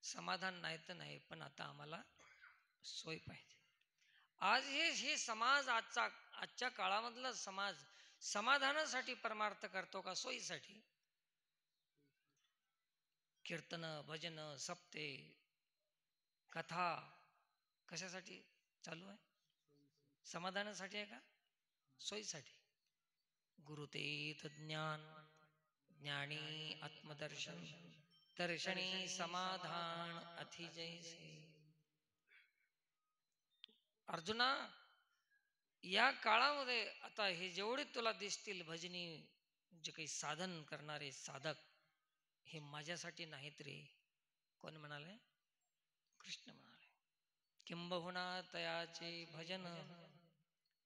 समाधान नाही तर नाही, पण आता आम्हाला सोय पाहिजे. आज हे समाज, आजच्या काळामधला समाज समाधानासाठी परमार्थ करतो का सोयीसाठी? कीर्तन, भजन, सप्ते, कथा कशासाठी चालू आहे? समाधानासाठी आहे का सोयीसाठी? गुरुतेथ ज्ञान, ज्ञानी आत्मदर्शन, दर्शनी समाधान अति जैसे. अर्जुना, या काळामध्ये आता हे जेवढे तुला दिसतील भजनी जे काही साधन करणारे साधक, हे माझ्यासाठी नाहीत रे. कोण म्हणाले? कृष्ण म्हणाले. किंबहुना तयाचे भजन,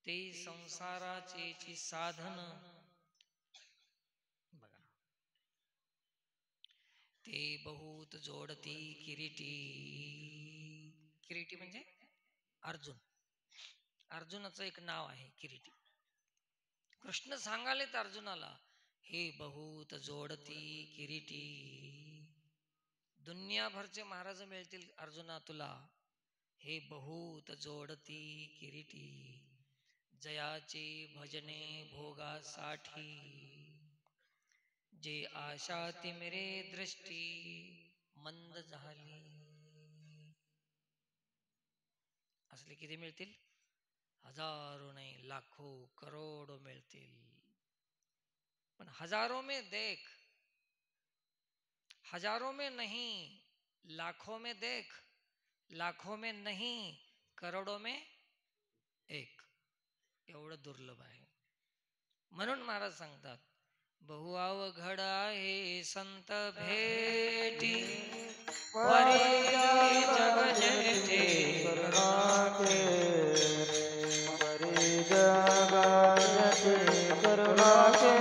ते संसाराचे साधन. बघा, ते बहुत जोडती किरीटी. किरीटी म्हणजे अर्जुन. अर्जुनाचं एक नाव आहे किरीटी. कृष्ण सांगालेत अर्जुनाला, हे बहुत जोडती किरीटी. दुनियाभरचे महाराज मिळतील अर्जुना तुला, हे बहुत जोडती किरीटी. जयाचे भजने भोगासाठी, जे आशा तिमिरे दृष्टी मंद झाली. असले किती मिळतील? हजारो नाही, लाखो, करोडो मिळतील. पण हजारों में देख, हजारों में नहीं, लाखों में देख, लाखों में नहीं, करोडों में एक. एवढं दुर्लभ आहे. म्हणून महाराज सांगतात, बहु अवघड आहे संत भेटी, परी जग जेठे करुणाके, परी जग जेठे करुणाके,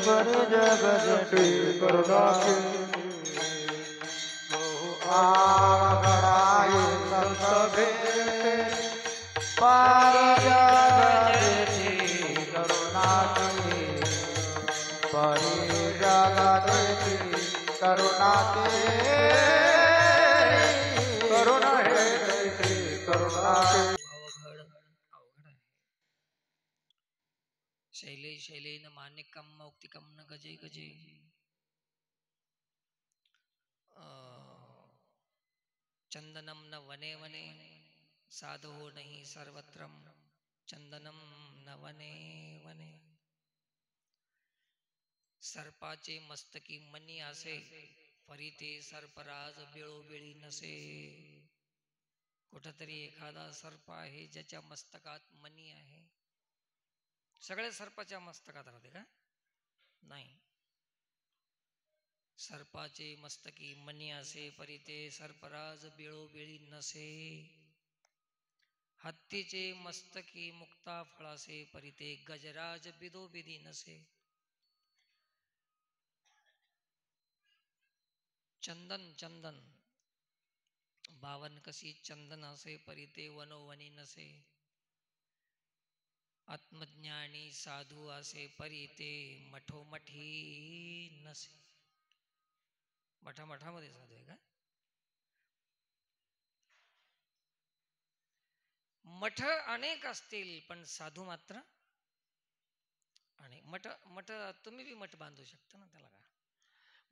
परी जग जेठे करुणाके. बहु अवघड आहे संत भेटी, परी जग जेठे करुणाके, परी जग जेठे करुणाके, करुणा हे करुणाके. अवघड आहे. शैले शैलेन मानिकम मौक्तिकम न गजे गजे. चंदनम न वने वने, साधो नहीं सर्वत्रम, चंदनम न वने वने. सर्पाचे मस्तकी मनी असे, परी ते सर्पराज बिळोबिळी नसे. कुठंतरी एखादा सर्प आहे ज्याच्या मस्तकात मणी आहे. सगळे सर्पाच्या मस्तकात राहते का? नाही. सर्पाचे मस्तकी मणी असे परी ते सर्पराज बेळोबेळी नसे. हत्तीचे मस्तकी मुक्ता फळासे परी ते गजराज बिदोबिदी नसे. चंदन चंदन 52 कशी चंदन असे परी ते वनोवनी नसे. आत्मज्ञानी साधू असे परी ते मठोमठी नसे. मठामध्ये साधू आहे का? मठ अनेक असतील पण साधू मात्र आणि मठ तुम्ही बी मठ बांधू शकता ना. त्याला का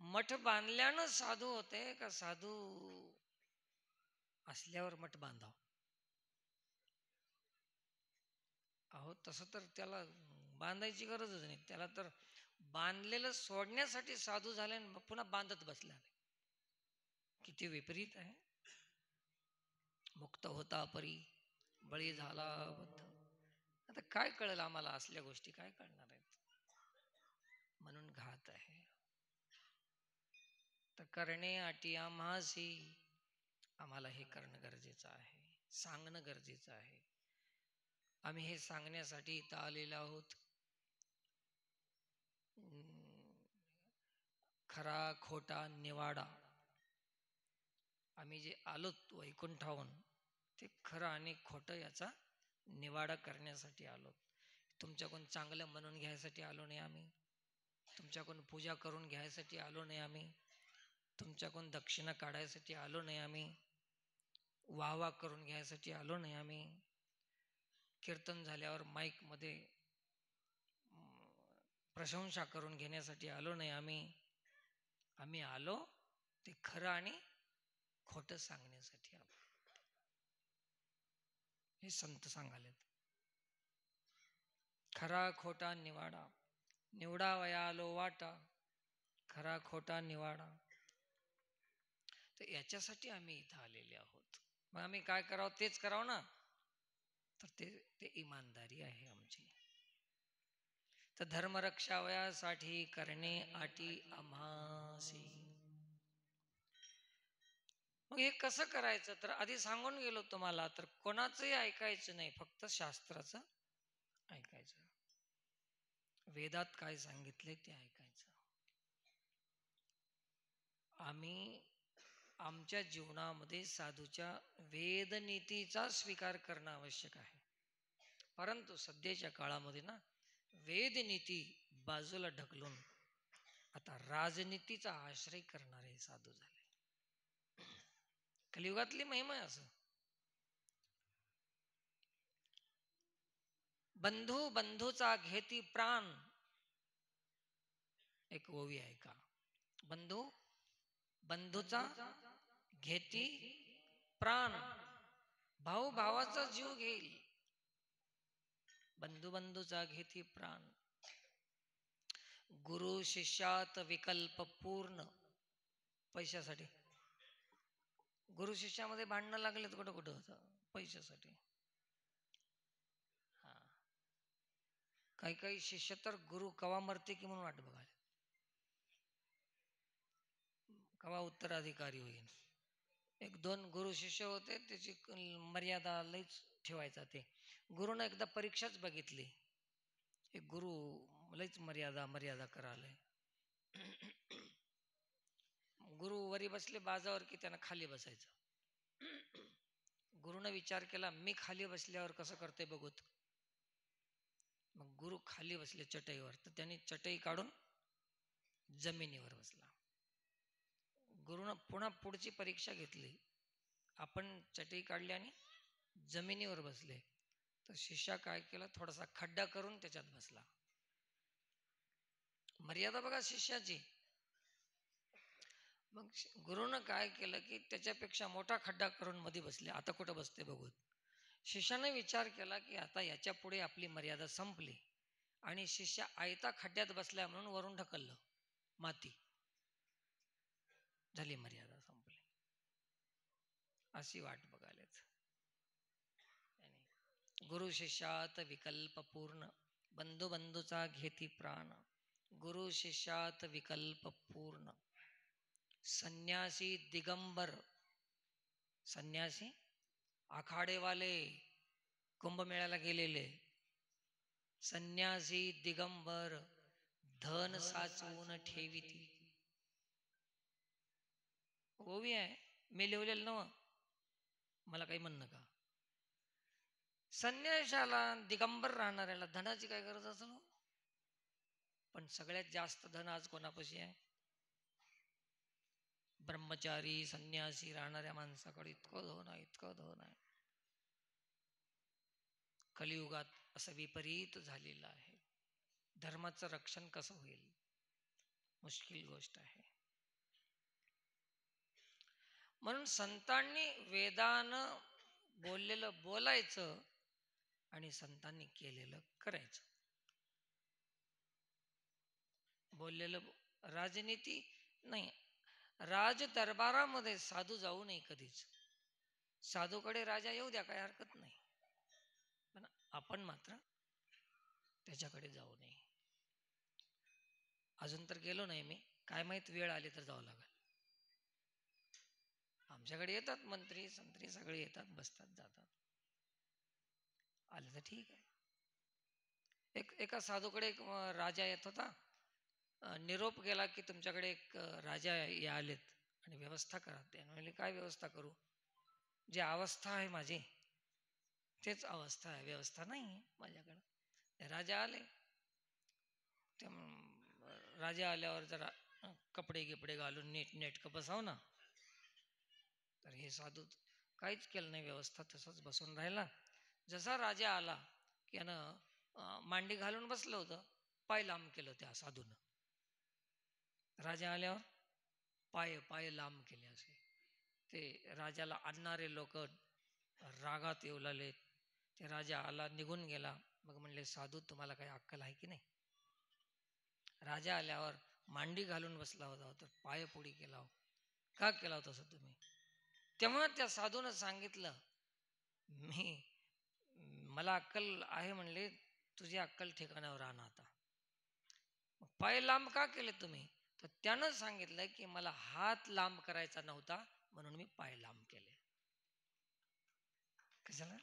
मठ बांधल्यानं साधू होते का साधू असल्यावर मठ बांधाव? अहो तसं तर त्याला बांधायची गरजच नाही. त्याला तर बांधलेलं सोडण्यासाठी साधू झाले पुन्हा बांधत बसला. किती विपरीत आहे. मुक्त होता परी बळी झाला बद्ध. आता काय कळेल आम्हाला असल्या गोष्टी, काय कळणार आहेत? म्हणून घात आहे. तर करणे अटी आम्हासी, आम्हाला हे करणं गरजेचं आहे, सांगणं गरजेचं आहे. आम्ही हे सांगण्यासाठी इथं आलेलो आहोत. खरा खोटा निवाडा. आम्ही जे आलोत वैकुंठाहून ते खरं आणि खोटं याचा निवाडा करण्यासाठी आलोत. तुमच्याकडून चांगलं म्हणून घ्यायसाठी आलो नाही आम्ही. तुमच्याकडून पूजा करून घ्यायसाठी आलो नाही आम्ही. तुमच्याकडून दक्षिणा काढायसाठी आलो नाही आम्ही. वाहवा करून घ्यायसाठी आलो नाही आम्ही. कीर्तन झाल्यावर माईक मध्ये प्रशंसा करून घेण्यासाठी आलो नाही आम्ही. आम्ही आलो ते खरं आणि खोटं सांगण्यासाठी आलो. हे संत सांगालेत. खरा खोटा निवाडा, निवडावया आलो वाटा, खरा खोटा निवाडा. तर याच्यासाठी आम्ही इथं आलेले आहोत. मग आम्ही काय करावं? तेच करावं ना. तर ते इमानदारी आहे आमची. तर धर्म रक्षावयासाठी करणे अटी आम्हासी. मग हे कसं करायचं? तर आधी सांगून गेलो तुम्हाला. तर कोणाचंही ऐकायचं नाही, फक्त शास्त्राचं ऐकायचं. वेदात काय सांगितले ते ऐकायचं. आम्ही आमच्या जीवनामध्ये साधूच्या वेदनीतीचा स्वीकार करणं आवश्यक आहे. परंतु सध्याच्या काळामध्ये ना वेदनीती बाजूला ढकलून आता राजनीतीचा आश्रय करणारे साधू झाले. कलियुगातली महिमा आहे. असं बंधू बंधूचा घेती प्राण, एक ओवी आहे का? बंधू बंधूचा घेती प्राण, भाऊ भावाचा जीव घेईल. बंधू बंधूचा घेती प्राण. गुरु शिष्यात विकल्प पूर्ण. पैशासाठी गुरु शिष्यामध्ये भांडणं लागलेत कुठं कुठं पैशासाठी. काही काही शिष्य तर गुरु कवा मरते की म्हणून वाट बघायला, कवा उत्तराधिकारी होईल. एक दोन गुरु शिष्य होते, त्याची मर्यादा लईच ठेवायचा. ते गुरुनं एकदा परीक्षाच बघितली. एक गुरु लईच मर्यादा करायला. गुरु वरी बसले बाजावर की त्यांना खाली बसायचं. गुरुनं विचार केला, मी खाली बसल्यावर कसं करते बघूत. मग गुरु खाली बसले चटईवर, तर त्यांनी चटई काढून जमिनीवर बसला. गुरुनं पुन्हा पुढची परीक्षा घेतली. आपण चटई काढली आणि जमिनीवर बसले. तर शिष्या काय केला, थोडासा खड्डा करून त्याच्यात बसला. मर्यादा बघा शिष्याची. मग गुरुनं काय केलं की त्याच्यापेक्षा मोठा खड्डा करून मध्ये बसले. आता कुठं बसते बघूत. शिष्याने विचार केला की आता याच्या पुढे आपली मर्यादा संपली. आणि शिष्य आयता खड्ड्यात बसल्या म्हणून वरून ढकललं माती. झाली मर्यादा संपली. अशी वाट बघायला. गुरु शिष्यात विकल्प पूर्ण, बंधू बंधूचा घेती प्राण. गुरु शिष्यात विकल्प पूर्ण. संन्यासी दिगंबर, संन्यासी आखाडेवाले, कुंभमेळ्याला गेलेले संन्यासी दिगंबर, धन साचवून ठेविती. ओवी आहे, मी लिहिलेलं नव, मला काही म्हणणं का. संन्याशाला दिगंबर राहणाऱ्याला धनाची काय गरज असेल. पण सगळ्यात जास्त धन आज कोणापाशी आहे. ब्रह्मचारी संन्यासी राहणाऱ्या माणसाकडे इतकं धन आहे, इतकं धन आहे. कलियुगात असं विपरीत झालेलं आहे. धर्माचं रक्षण कसं होईल, मुश्किल गोष्ट आहे. म्हणून संतांनी वेदानं बोललेलं बोलायचं आणि संतांनी केलेलं करायचं. बोललेलं राजनीती नाही. राज दरबारामध्ये साधू जाऊ नये कधीच. साधूकडे राजा येऊ द्या, काही हरकत नाही, पण आपण मात्र त्याच्याकडे जाऊ नये. अजून तर गेलो नाही मी, काय माहित वेळ आली तर जावं लागेल. आमच्याकडे येतात मंत्री संत्री सगळे येतात, बसतात, जातात. आले तर ठीक आहे. एका साधूकडे एक राजा येत होता. निरोप गेला की तुमच्याकडे एक राजा या आलेत आणि व्यवस्था करा. त्याने म्हणले काय व्यवस्था करू, जी अवस्था आहे माझी तेच अवस्था आहे, व्यवस्था नाही माझ्याकडं. राजा आले. ते राजा आल्यावर जरा कपडे गिपडे घालून नीट नेटकं बसाव ना. तर हे साधू काहीच केलं नाही, व्यवस्था तसंच बसून राहिला. जसा राजा आला की यानं मांडी घालून बसलं होतं, पाय लांब केलं त्या साधूनं. राजा आल्यावर पाय लांब केले असे. ते राजाला आणणारे लोक रागात येऊ लागले. ते राजा आला, निघून गेला. मग म्हणले साधू तुम्हाला काही अक्कल आहे की नाही. राजा आल्यावर मांडी घालून बसला होता तर पाय पुढे केला हो, का केला होता तसं तुम्ही. तेव्हा त्या साधूनं सांगितलं मला अक्कल आहे म्हणले, तुझी अक्कल ठिकाणावर आण आता. पाय लांब का केले तुम्ही. तर त्यानं सांगितलं की मला हात लांब करायचा नव्हता म्हणून मी पाय लांब केले. कशाला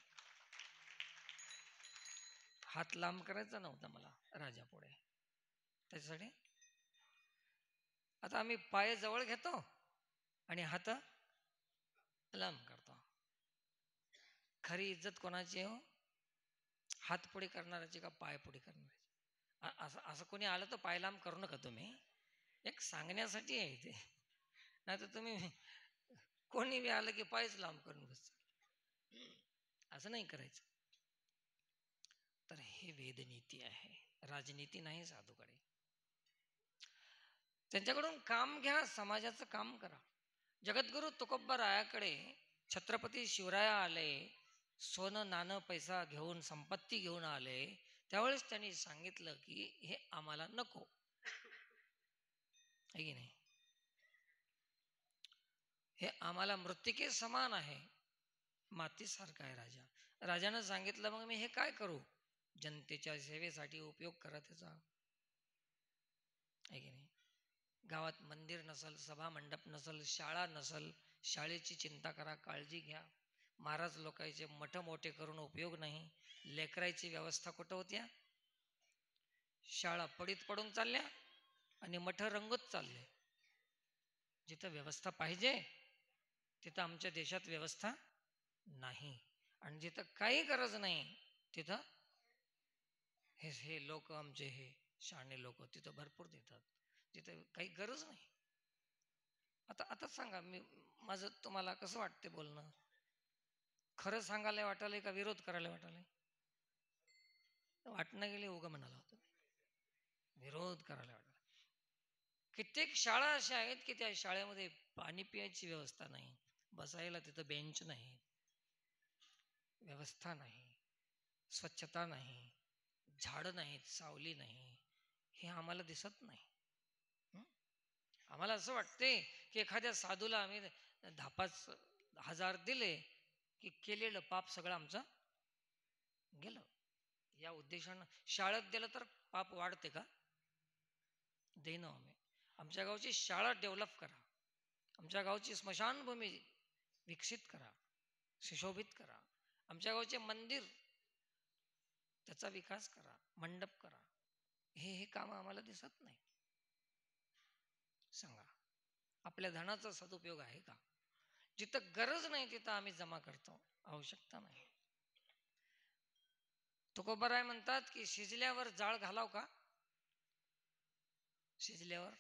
हात लांब करायचा नव्हता मला राजा पुढे, त्याच्यासाठी. आता आम्ही पाय जवळ घेतो आणि हात लांब करतो. खरी इज्जत कोणाची हो, हात पुढे करणाऱ्याची का पाय पुढे करणाऱ्याची. असं कोणी आलं तर पाय लांब करू नका तुम्ही, एक सांगण्यासाठी आहे ते. नाही तर तुम्ही कोणी बी आलं की पायच लांब करून बस, असं नाही करायचं. तर हे वेदनीती आहे, राजनीती नाही. साधूकडे त्यांच्याकडून काम घ्या, समाजाचं काम करा. जगद्गुरु तुकोबारायाकडे छत्रपती शिवराया आले, सोनं नाणं पैसा घेऊन संपत्ती घेऊन आले. त्यावेळेस त्यांनी सांगितलं की हे आम्हाला नको, आहे की नाही. हे आम्हाला मृत्तिके समान आहे, मातीसारखा आहे. राजानं सांगितलं मग मी हे काय करू. जनतेच्या सेवेसाठी उपयोग करा त्याचा, आहे की नाही. गावात मंदिर नसल, सभा मंडप नसल, शाळा नसल, शाळेची चिंता करा, काळजी घ्या. महाराज लोकांचे मठ मोठे करून उपयोग नाही. लेकरायची व्यवस्था कुठं होत्या, शाळा पडीत पडून चालल्या आणि मठ रंगत चालले. जिथं व्यवस्था पाहिजे तिथं आमच्या देशात व्यवस्था नाही, आणि जिथं काही गरज नाही तिथं हे लोक आमचे हे शहाणे लोक तिथं भरपूर देतात, जिथं काही गरज नाही. आता सांगा, माझं तुम्हाला कसं वाटते बोलणं. खरं सांगायला वाटायला का विरोध करायला वाटायला. वाटणं गेले उगा म्हणाला होतं, विरोध करायला वाटायला. कित्येक शाळा अशा आहेत की त्या शाळेमध्ये पाणी पिण्याची व्यवस्था नाही, बसायला तिथं बेंच नाही, व्यवस्था नाही, स्वच्छता नाही, झाडं नाहीत, सावली नाही. हे आम्हाला दिसत नाही. आम्हाला असं वाटते की एखाद्या साधूला आम्ही 10-5 हजार दिले की केलेलं पाप सगळं आमचं गेलं. या उद्देशानं शाळेत दिलं तर पाप वाढते का? देणं. आमच्या गावची शाळा डेव्हलप करा, आमच्या गावची स्मशानभूमी विकसित करा, सुशोभित करा, आमच्या गावचे मंदिर त्याचा विकास करा, मंडप करा. हे काम आम्हाला दिसत नाही. सांगा, आपल्या धनाचा सदुपयोग आहे का? जिथं गरज नाही तिथं आम्ही जमा करतो, आवश्यकता नाही. तुकोबाराय म्हणतात की शिजल्यावर जाळ घालाव का? शिजल्यावर.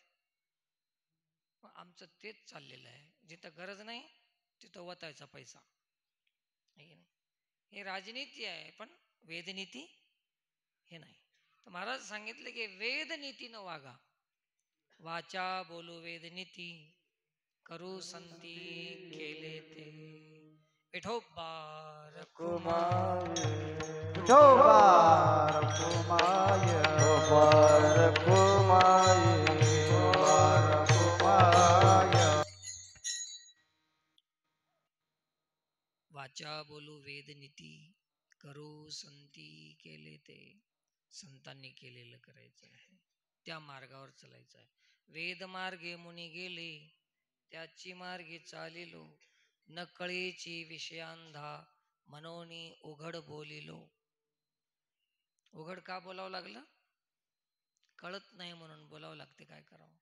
आमचं तेच चाललेलं आहे, जिथं गरज नाही तिथं वतायचा पैसा. हे राजनीती आहे, पण वेदनीती हे नाही. तर महाराज सांगितले की वेदनीतीनं वागा. वाचा बोलू वेदनीती, करू संती केले ते. विठोबार कुमाय विठोबार कुमाय विठोबार कुमाय विठोबार कुमाय. वाचा बोलू वेदनीती, करू संती केले ते. संतांनी केलेलं करायचं आहे, त्या मार्गावर चालायचं आहे. वेद मार्गे मुनी गेले, त्याची मार्गे चालिलो. न कळेची विषयांधा, मनोनी उघड बोलिलो. उघड का बोलावं लागलं? कळत नाही म्हणून बोलावं लागते, काय करावं.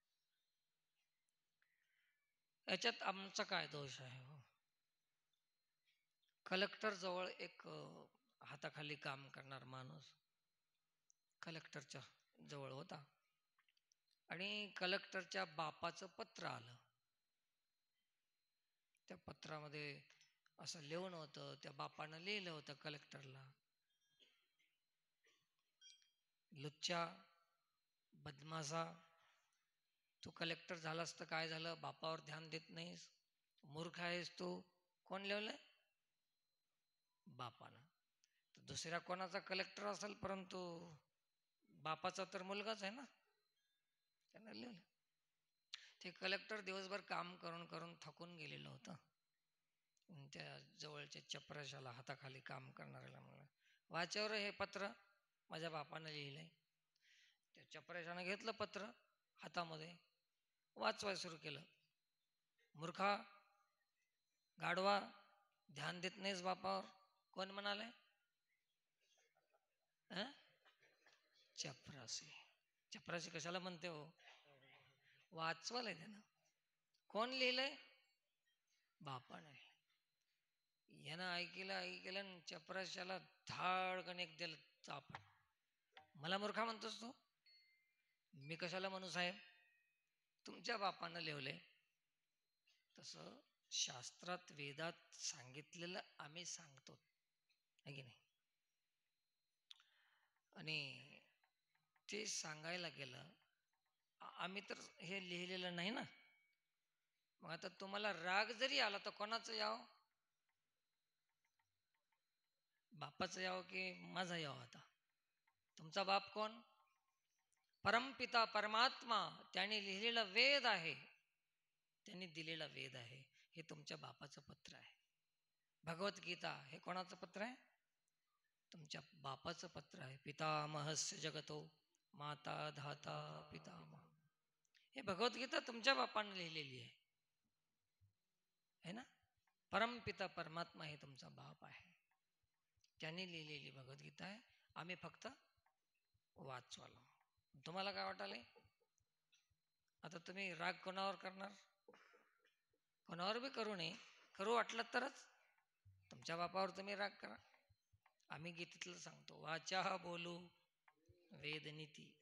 याच्यात आमचा काय दोष आहे हो? कलेक्टर जवळ एक हाताखाली काम करणार माणूस कलेक्टरच्या जवळ होता, आणि कलेक्टरच्या बापाचं पत्र आलं. त्या पत्रामध्ये असं लिहून होतं, त्या बापानं लिहिलं होतं कलेक्टरला, लुच्चा बदमाशा, तू कलेक्टर झालास तर काय झालं? बापावर ध्यान देत नाहीस, मूर्ख आहेस तू. कोण लिहिलंय? बापानं. तर दुसऱ्या कोणाचा कलेक्टर असेल, परंतु बापाचा तर मुलगाच आहे ना, त्यानं लिहिलं. ते कलेक्टर दिवसभर काम करून करून थकून गेलेलं होतं. त्या जवळच्या चपराशाला, हाताखाली काम करणाऱ्याला म्हणलं, वाच्यावर हे पत्र माझ्या बापानं लिहिलंय. त्या चपराशानं घेतलं पत्र हातामध्ये, वाचवाय सुरू केलं. मूर्खा, गाढवा, ध्यान देत नाहीस बापावर. कोण म्हणाले? चपराशी. चपराशी कशाला म्हणते हो? वाचवालंय त्यानं. कोण लिहिलंय? बापाने. यानं ऐकलं चपराशाला धाडकन एक दिलं चाप. मला मूर्खा म्हणतोस तू? मी कशाला म्हणू साहेब? तुमच्या बापानं लिहिलंय. तसं शास्त्रात वेदात सांगितलेलं आम्ही सांगतो, आहे की नाही? आणि ते सांगायला गेलं, आम्ही तर हे लिहिलेलं नाही ना. मग आता तुम्हाला राग जरी आला तर कोणाचं यावं? बापाचं यावं की माझा यावं? आता तुमचा बाप कोण? परमपिता परमात्मा, त्याने लिहिलेला वेद आहे, त्यांनी दिलेला वेद आहे. हे तुमच्या बापाचं पत्र आहे. भगवद्गीता हे कोणाचं पत्र आहे? तुमच्या बापाचं पत्र आहे. पितामहस्य जगतो माता धाता पितामह. हे भगवद्गीता तुमच्या बापाने लिहिलेली आहे ना. परमपिता परमात्मा हे तुमचा बाप आहे, त्यांनी लिहिलेली भगवद्गीता आहे. आम्ही फक्त वाचवालो. तुम्हाला काय वाटाले? आता तुम्ही राग कोणावर करणार? कोणावर बी करू नये, करू वाटलं तरच तुमच्या बापावर तुम्ही राग करा. आम्ही गीतेतलं सांगतो, वाचा बोलू वेदनीती,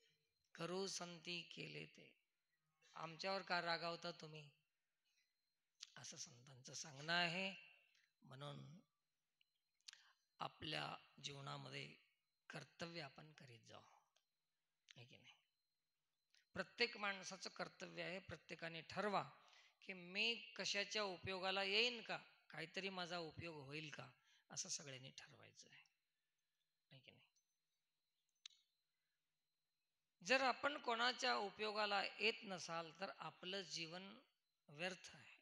करू संती केले ते. आमच्यावर का रागावता तुम्ही, असं संतांचं सांगणं आहे. म्हणून आपल्या जीवनामध्ये कर्तव्य आपण करीत जाऊ, आहे की नाही? प्रत्येक माणसाचं कर्तव्य आहे, प्रत्येकाने ठरवा की मी कशाच्या उपयोगाला येईन का, काहीतरी माझा उपयोग होईल का, असं सगळ्यांनी ठरवायचं आहे की नाही? जर आपण कोणाच्या उपयोगाला येत नसाल तर आपलं जीवन व्यर्थ आहे.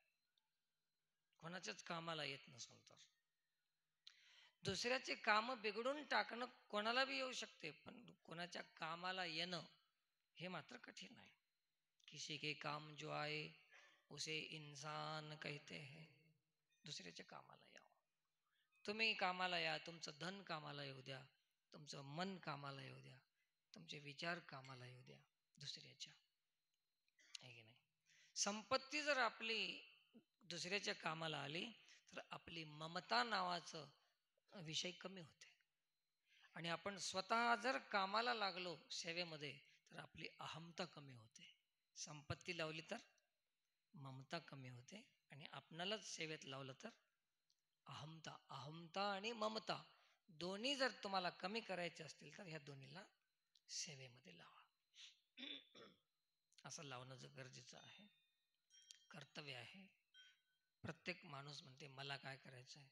कोणाच्याच कामाला येत नसाल तर दुसऱ्याचे काम बिघडून टाकणं कोणाला बी येऊ शकते, पण कोणाच्या कामाला येणं हे मात्र कठीण आहे. किसी के काम जो आए उसे इंसान कहते हैं. दुसऱ्याच्या कामाला यावं. तुम्ही कामाला या, तुमचं धन कामाला येऊ द्या, तुमचं मन कामाला येऊ द्या, तुमचे विचार कामाला येऊ द्या दुसऱ्याच्या, आहे की नाही. संपत्ती जर आपली दुसऱ्याच्या कामाला आली तर आपली ममता नावाचं विषय कमी होते. आणि आपण स्वतः जर कामाला लागलो सेवेमध्ये तर आपली अहमता कमी होते. संपत्ती लावली तर ममता कमी होते आणि आपणालाच सेवेत लावलं तर अहमता आणि ममता दोन्ही जर तुम्हाला कमी करायचे असतील तर ह्या दोन्हीला सेवेमध्ये लावा. असं लावणं गरजेचं आहे, कर्तव्य आहे. प्रत्येक माणूस म्हणते मला काय करायचं आहे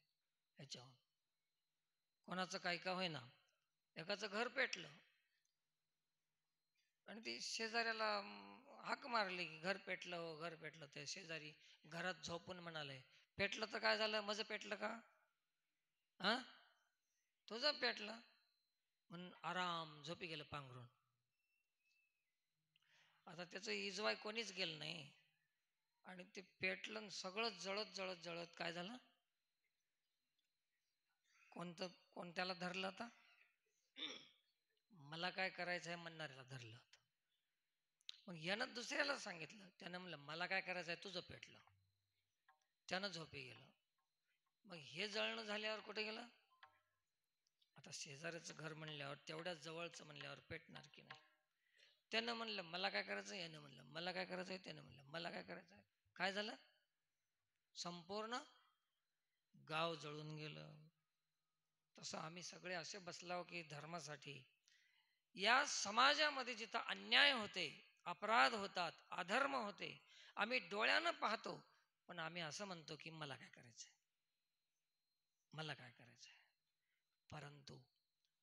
ह्याच्याहून. कोणाचं काय का होईना, एकाचं घर पेटलं आणि ती शेजाऱ्याला हाक मारली की घर पेटलं हो, घर पेटलं. ते शेजारी घरात झोपून म्हणाले पेटलं तर काय झालं, माझं पेटलं का, हा तुझं पेटलं म्हणून आराम झोपी गेलं पांघरून. आता त्याचं इजवाय कोणीच गेलं नाही आणि ते पेटलं, सगळं जळत जळत जळत काय झालं, कोणत्याला धरलं आता, मला काय करायचं आहे म्हणणाऱ्याला धरलं. मग यानं दुसऱ्याला सांगितलं, त्यानं म्हणलं मला काय करायचं आहे, तुझं पेटलं, त्यानं झोपी गेलं. मग हे जळणं झाल्यावर कुठे गेलं, आता शेजाऱ्याचं घर म्हणल्यावर तेवढ्याच जवळचं म्हणल्यावर पेटणार की नाही. त्यानं म्हणलं मला काय करायचं, यानं म्हणलं मला काय करायचंय, त्यानं म्हणलं मला काय करायचंय. काय झालं, संपूर्ण गाव जळून गेलं. तसं आम्ही सगळे असे बसलाव की धर्मासाठी या समाजामध्ये जिथं अन्याय होते, अपराध होतात, अधर्म होते, आम्ही डोळ्यानं पाहतो, पण आम्ही असं म्हणतो की मला काय करायचंय, मला काय करायचंय. परंतु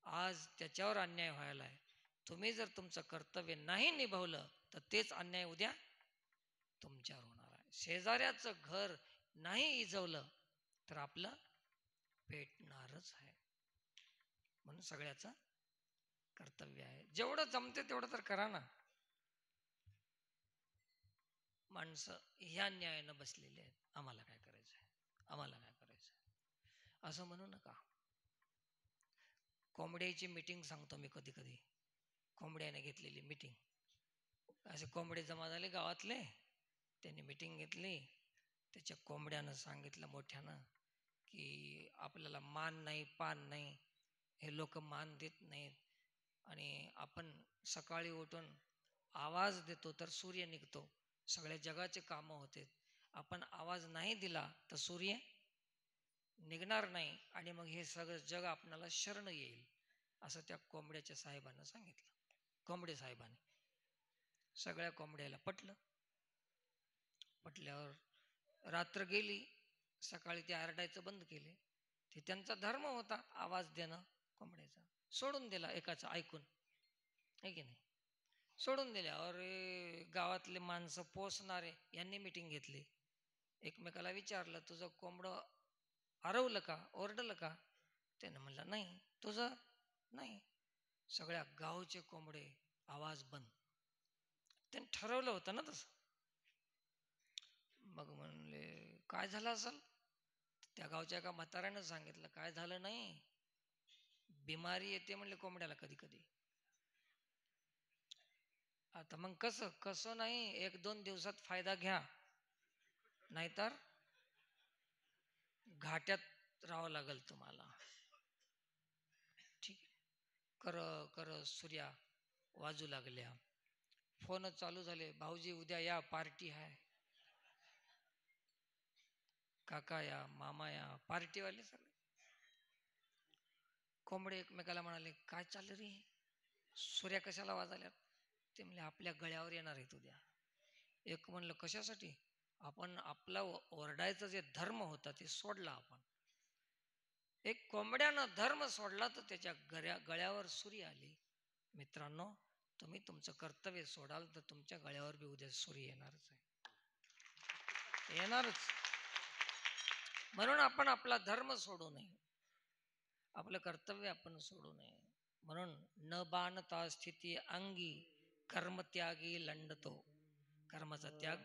आज त्याच्यावर अन्याय व्हायला आहे. तुम्ही जर तुमचं कर्तव्य नाही निभवलं तर तेच अन्याय उद्या तुमच्यावर होणार आहे. शेजाऱ्याचं घर नाही इजवलं तर आपलं पेटणारच आहे. म्हणून सगळ्याचं कर्तव्य आहे, जेवढं जमते तेवढं तर करा ना. माणसं ह्या न्यायानं बसलेले आहेत, आम्हाला काय करायचंय, आम्हाला काय करायचंय असं म्हणू नका. कोंबड्याची मीटिंग सांगतो मी कधी कधी. कोंबड्याने घेतलेली मीटिंग, असे कोंबडे जमा झाले गावातले, त्यांनी मीटिंग घेतली. त्याच्या कोंबड्यानं सांगितलं मोठ्यानं की आपल्याला मान नाही पान नाही, हे लोक मान देत नाहीत, आणि आपण सकाळी उठून आवाज देतो तर सूर्य निघतो, सगळ्या जगाचे कामं होते. आपण आवाज नाही दिला तर सूर्य निघणार नाही आणि मग हे सगळं जग आपणाला शरण येईल, असं त्या कोंबड्याच्या साहेबांना सांगितलं. कोंबडे साहेबांनी सगळ्या कोंबड्याला पटलं. पटल्यावर रात्र गेली, सकाळी ते आरडायचं बंद केले. ते त्यांचा धर्म होता आवाज देणं कोंबड्याचा, सोडून दिला एकाचं ऐकून, आहे की नाही. सोडून दिल्यावर गावातले माणसं पोसणारे यांनी मीटिंग घेतली. एकमेकाला विचारलं तुझं कोंबडं हरवलं का, ओरडलं का. त्यानं म्हणलं नाही. तुझं नाही. सगळ्या गावचे कोंबडे आवाज बंद. त्यांनी ठरवलं होतं ना तसं. मग म्हणले काय झालं असेल, त्या गावच्या एका म्हाताऱ्यानं सांगितलं काय झालं नाही, बिमारी येते म्हणले कोंबड्याला कधी कधी. आता मग कसं नाही, 1-2 दिवसात फायदा घ्या, नाहीतर घाट्यात राहावं लागेल तुम्हाला. ठीक कर सूर्या वाजू लागल्या, फोन चालू झाले, भाऊजी उद्या या पार्टी आहे, काका या मामा या, पार्टीवाले सगळे. कोंबडे एकमेकाला म्हणाले काय चाललं रे, सूर्या कशाला वाजाल्यात. ते म्हणले आपल्या गळ्यावर येणार आहेत उद्या. एक म्हणलं कशासाठी, आपण आपला ओरडायचा जे धर्म होता ते सोडला आपण. एक कोंबड्यानं धर्म सोडला तर त्याच्या गळ्यावर सूर्य आली. मित्रांनो, तुम्ही तुमचं कर्तव्य सोडाल तर तुमच्या गळ्यावर बी उद्या सूर्य येणारच आहे, येणारच. म्हणून आपण आपला धर्म सोडू नये. आपलं कर्तव्य आपण सोडू नये. म्हणून न बाणता स्थिती अंगी कर्मत्यागी लंडतो. कर्माचा त्याग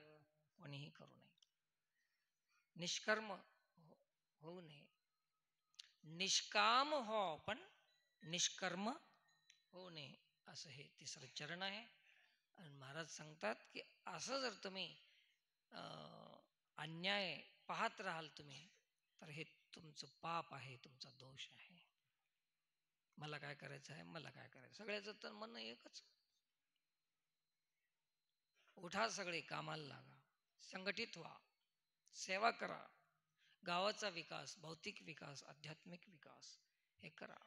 कोणीही करू नये. निष्कर्म होऊ नये. निष्काम हो पण निष्कर्म होऊ नये, असं हे तिसरं चरण आहे. आणि महाराज सांगतात की असं जर तुम्ही अन्याय पाहत राहाल तुम्ही, तर हे तुमचं पाप आहे, तुमचा दोष आहे. मला काय करायचं आहे, मला काय करायचं, सगळ्याचं तर म्हणणं एकच. उठा, सगळे कामाला लागा, संघटित व्हा, सेवा करा, गावाचा विकास, भौतिक विकास, आध्यात्मिक विकास हे करा.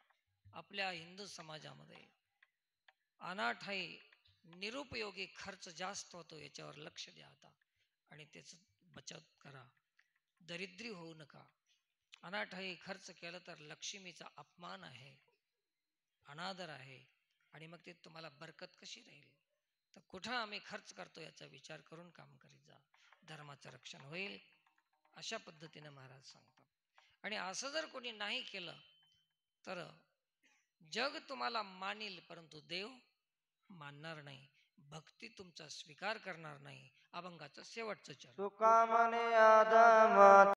आपल्या हिंदू समाजामध्ये अनाठाई निरुपयोगी खर्च जास्त होतो, याच्यावर लक्ष द्या आता आणि त्याच बचत करा. दरिद्री होऊ नका. अनाठाई खर्च केलं तर लक्ष्मीचा अपमान आहे, अनादर आहे, आणि मग ते तुम्हाला बरकत कशी राहील. तर कुठं आम्ही खर्च करतो याचा विचार करून काम करीत जा, धर्माचं रक्षण होईल. अशा पद्धतीने महाराज सांगतात. आणि असं जर कोणी नाही केलं तर जग तुम्हाला मानील, परंतु देव मानणार नाही, भक्ती तुमचा स्वीकार करणार नाही. अभंगाचं शेवटचं चरण. तुका म्हणे आदम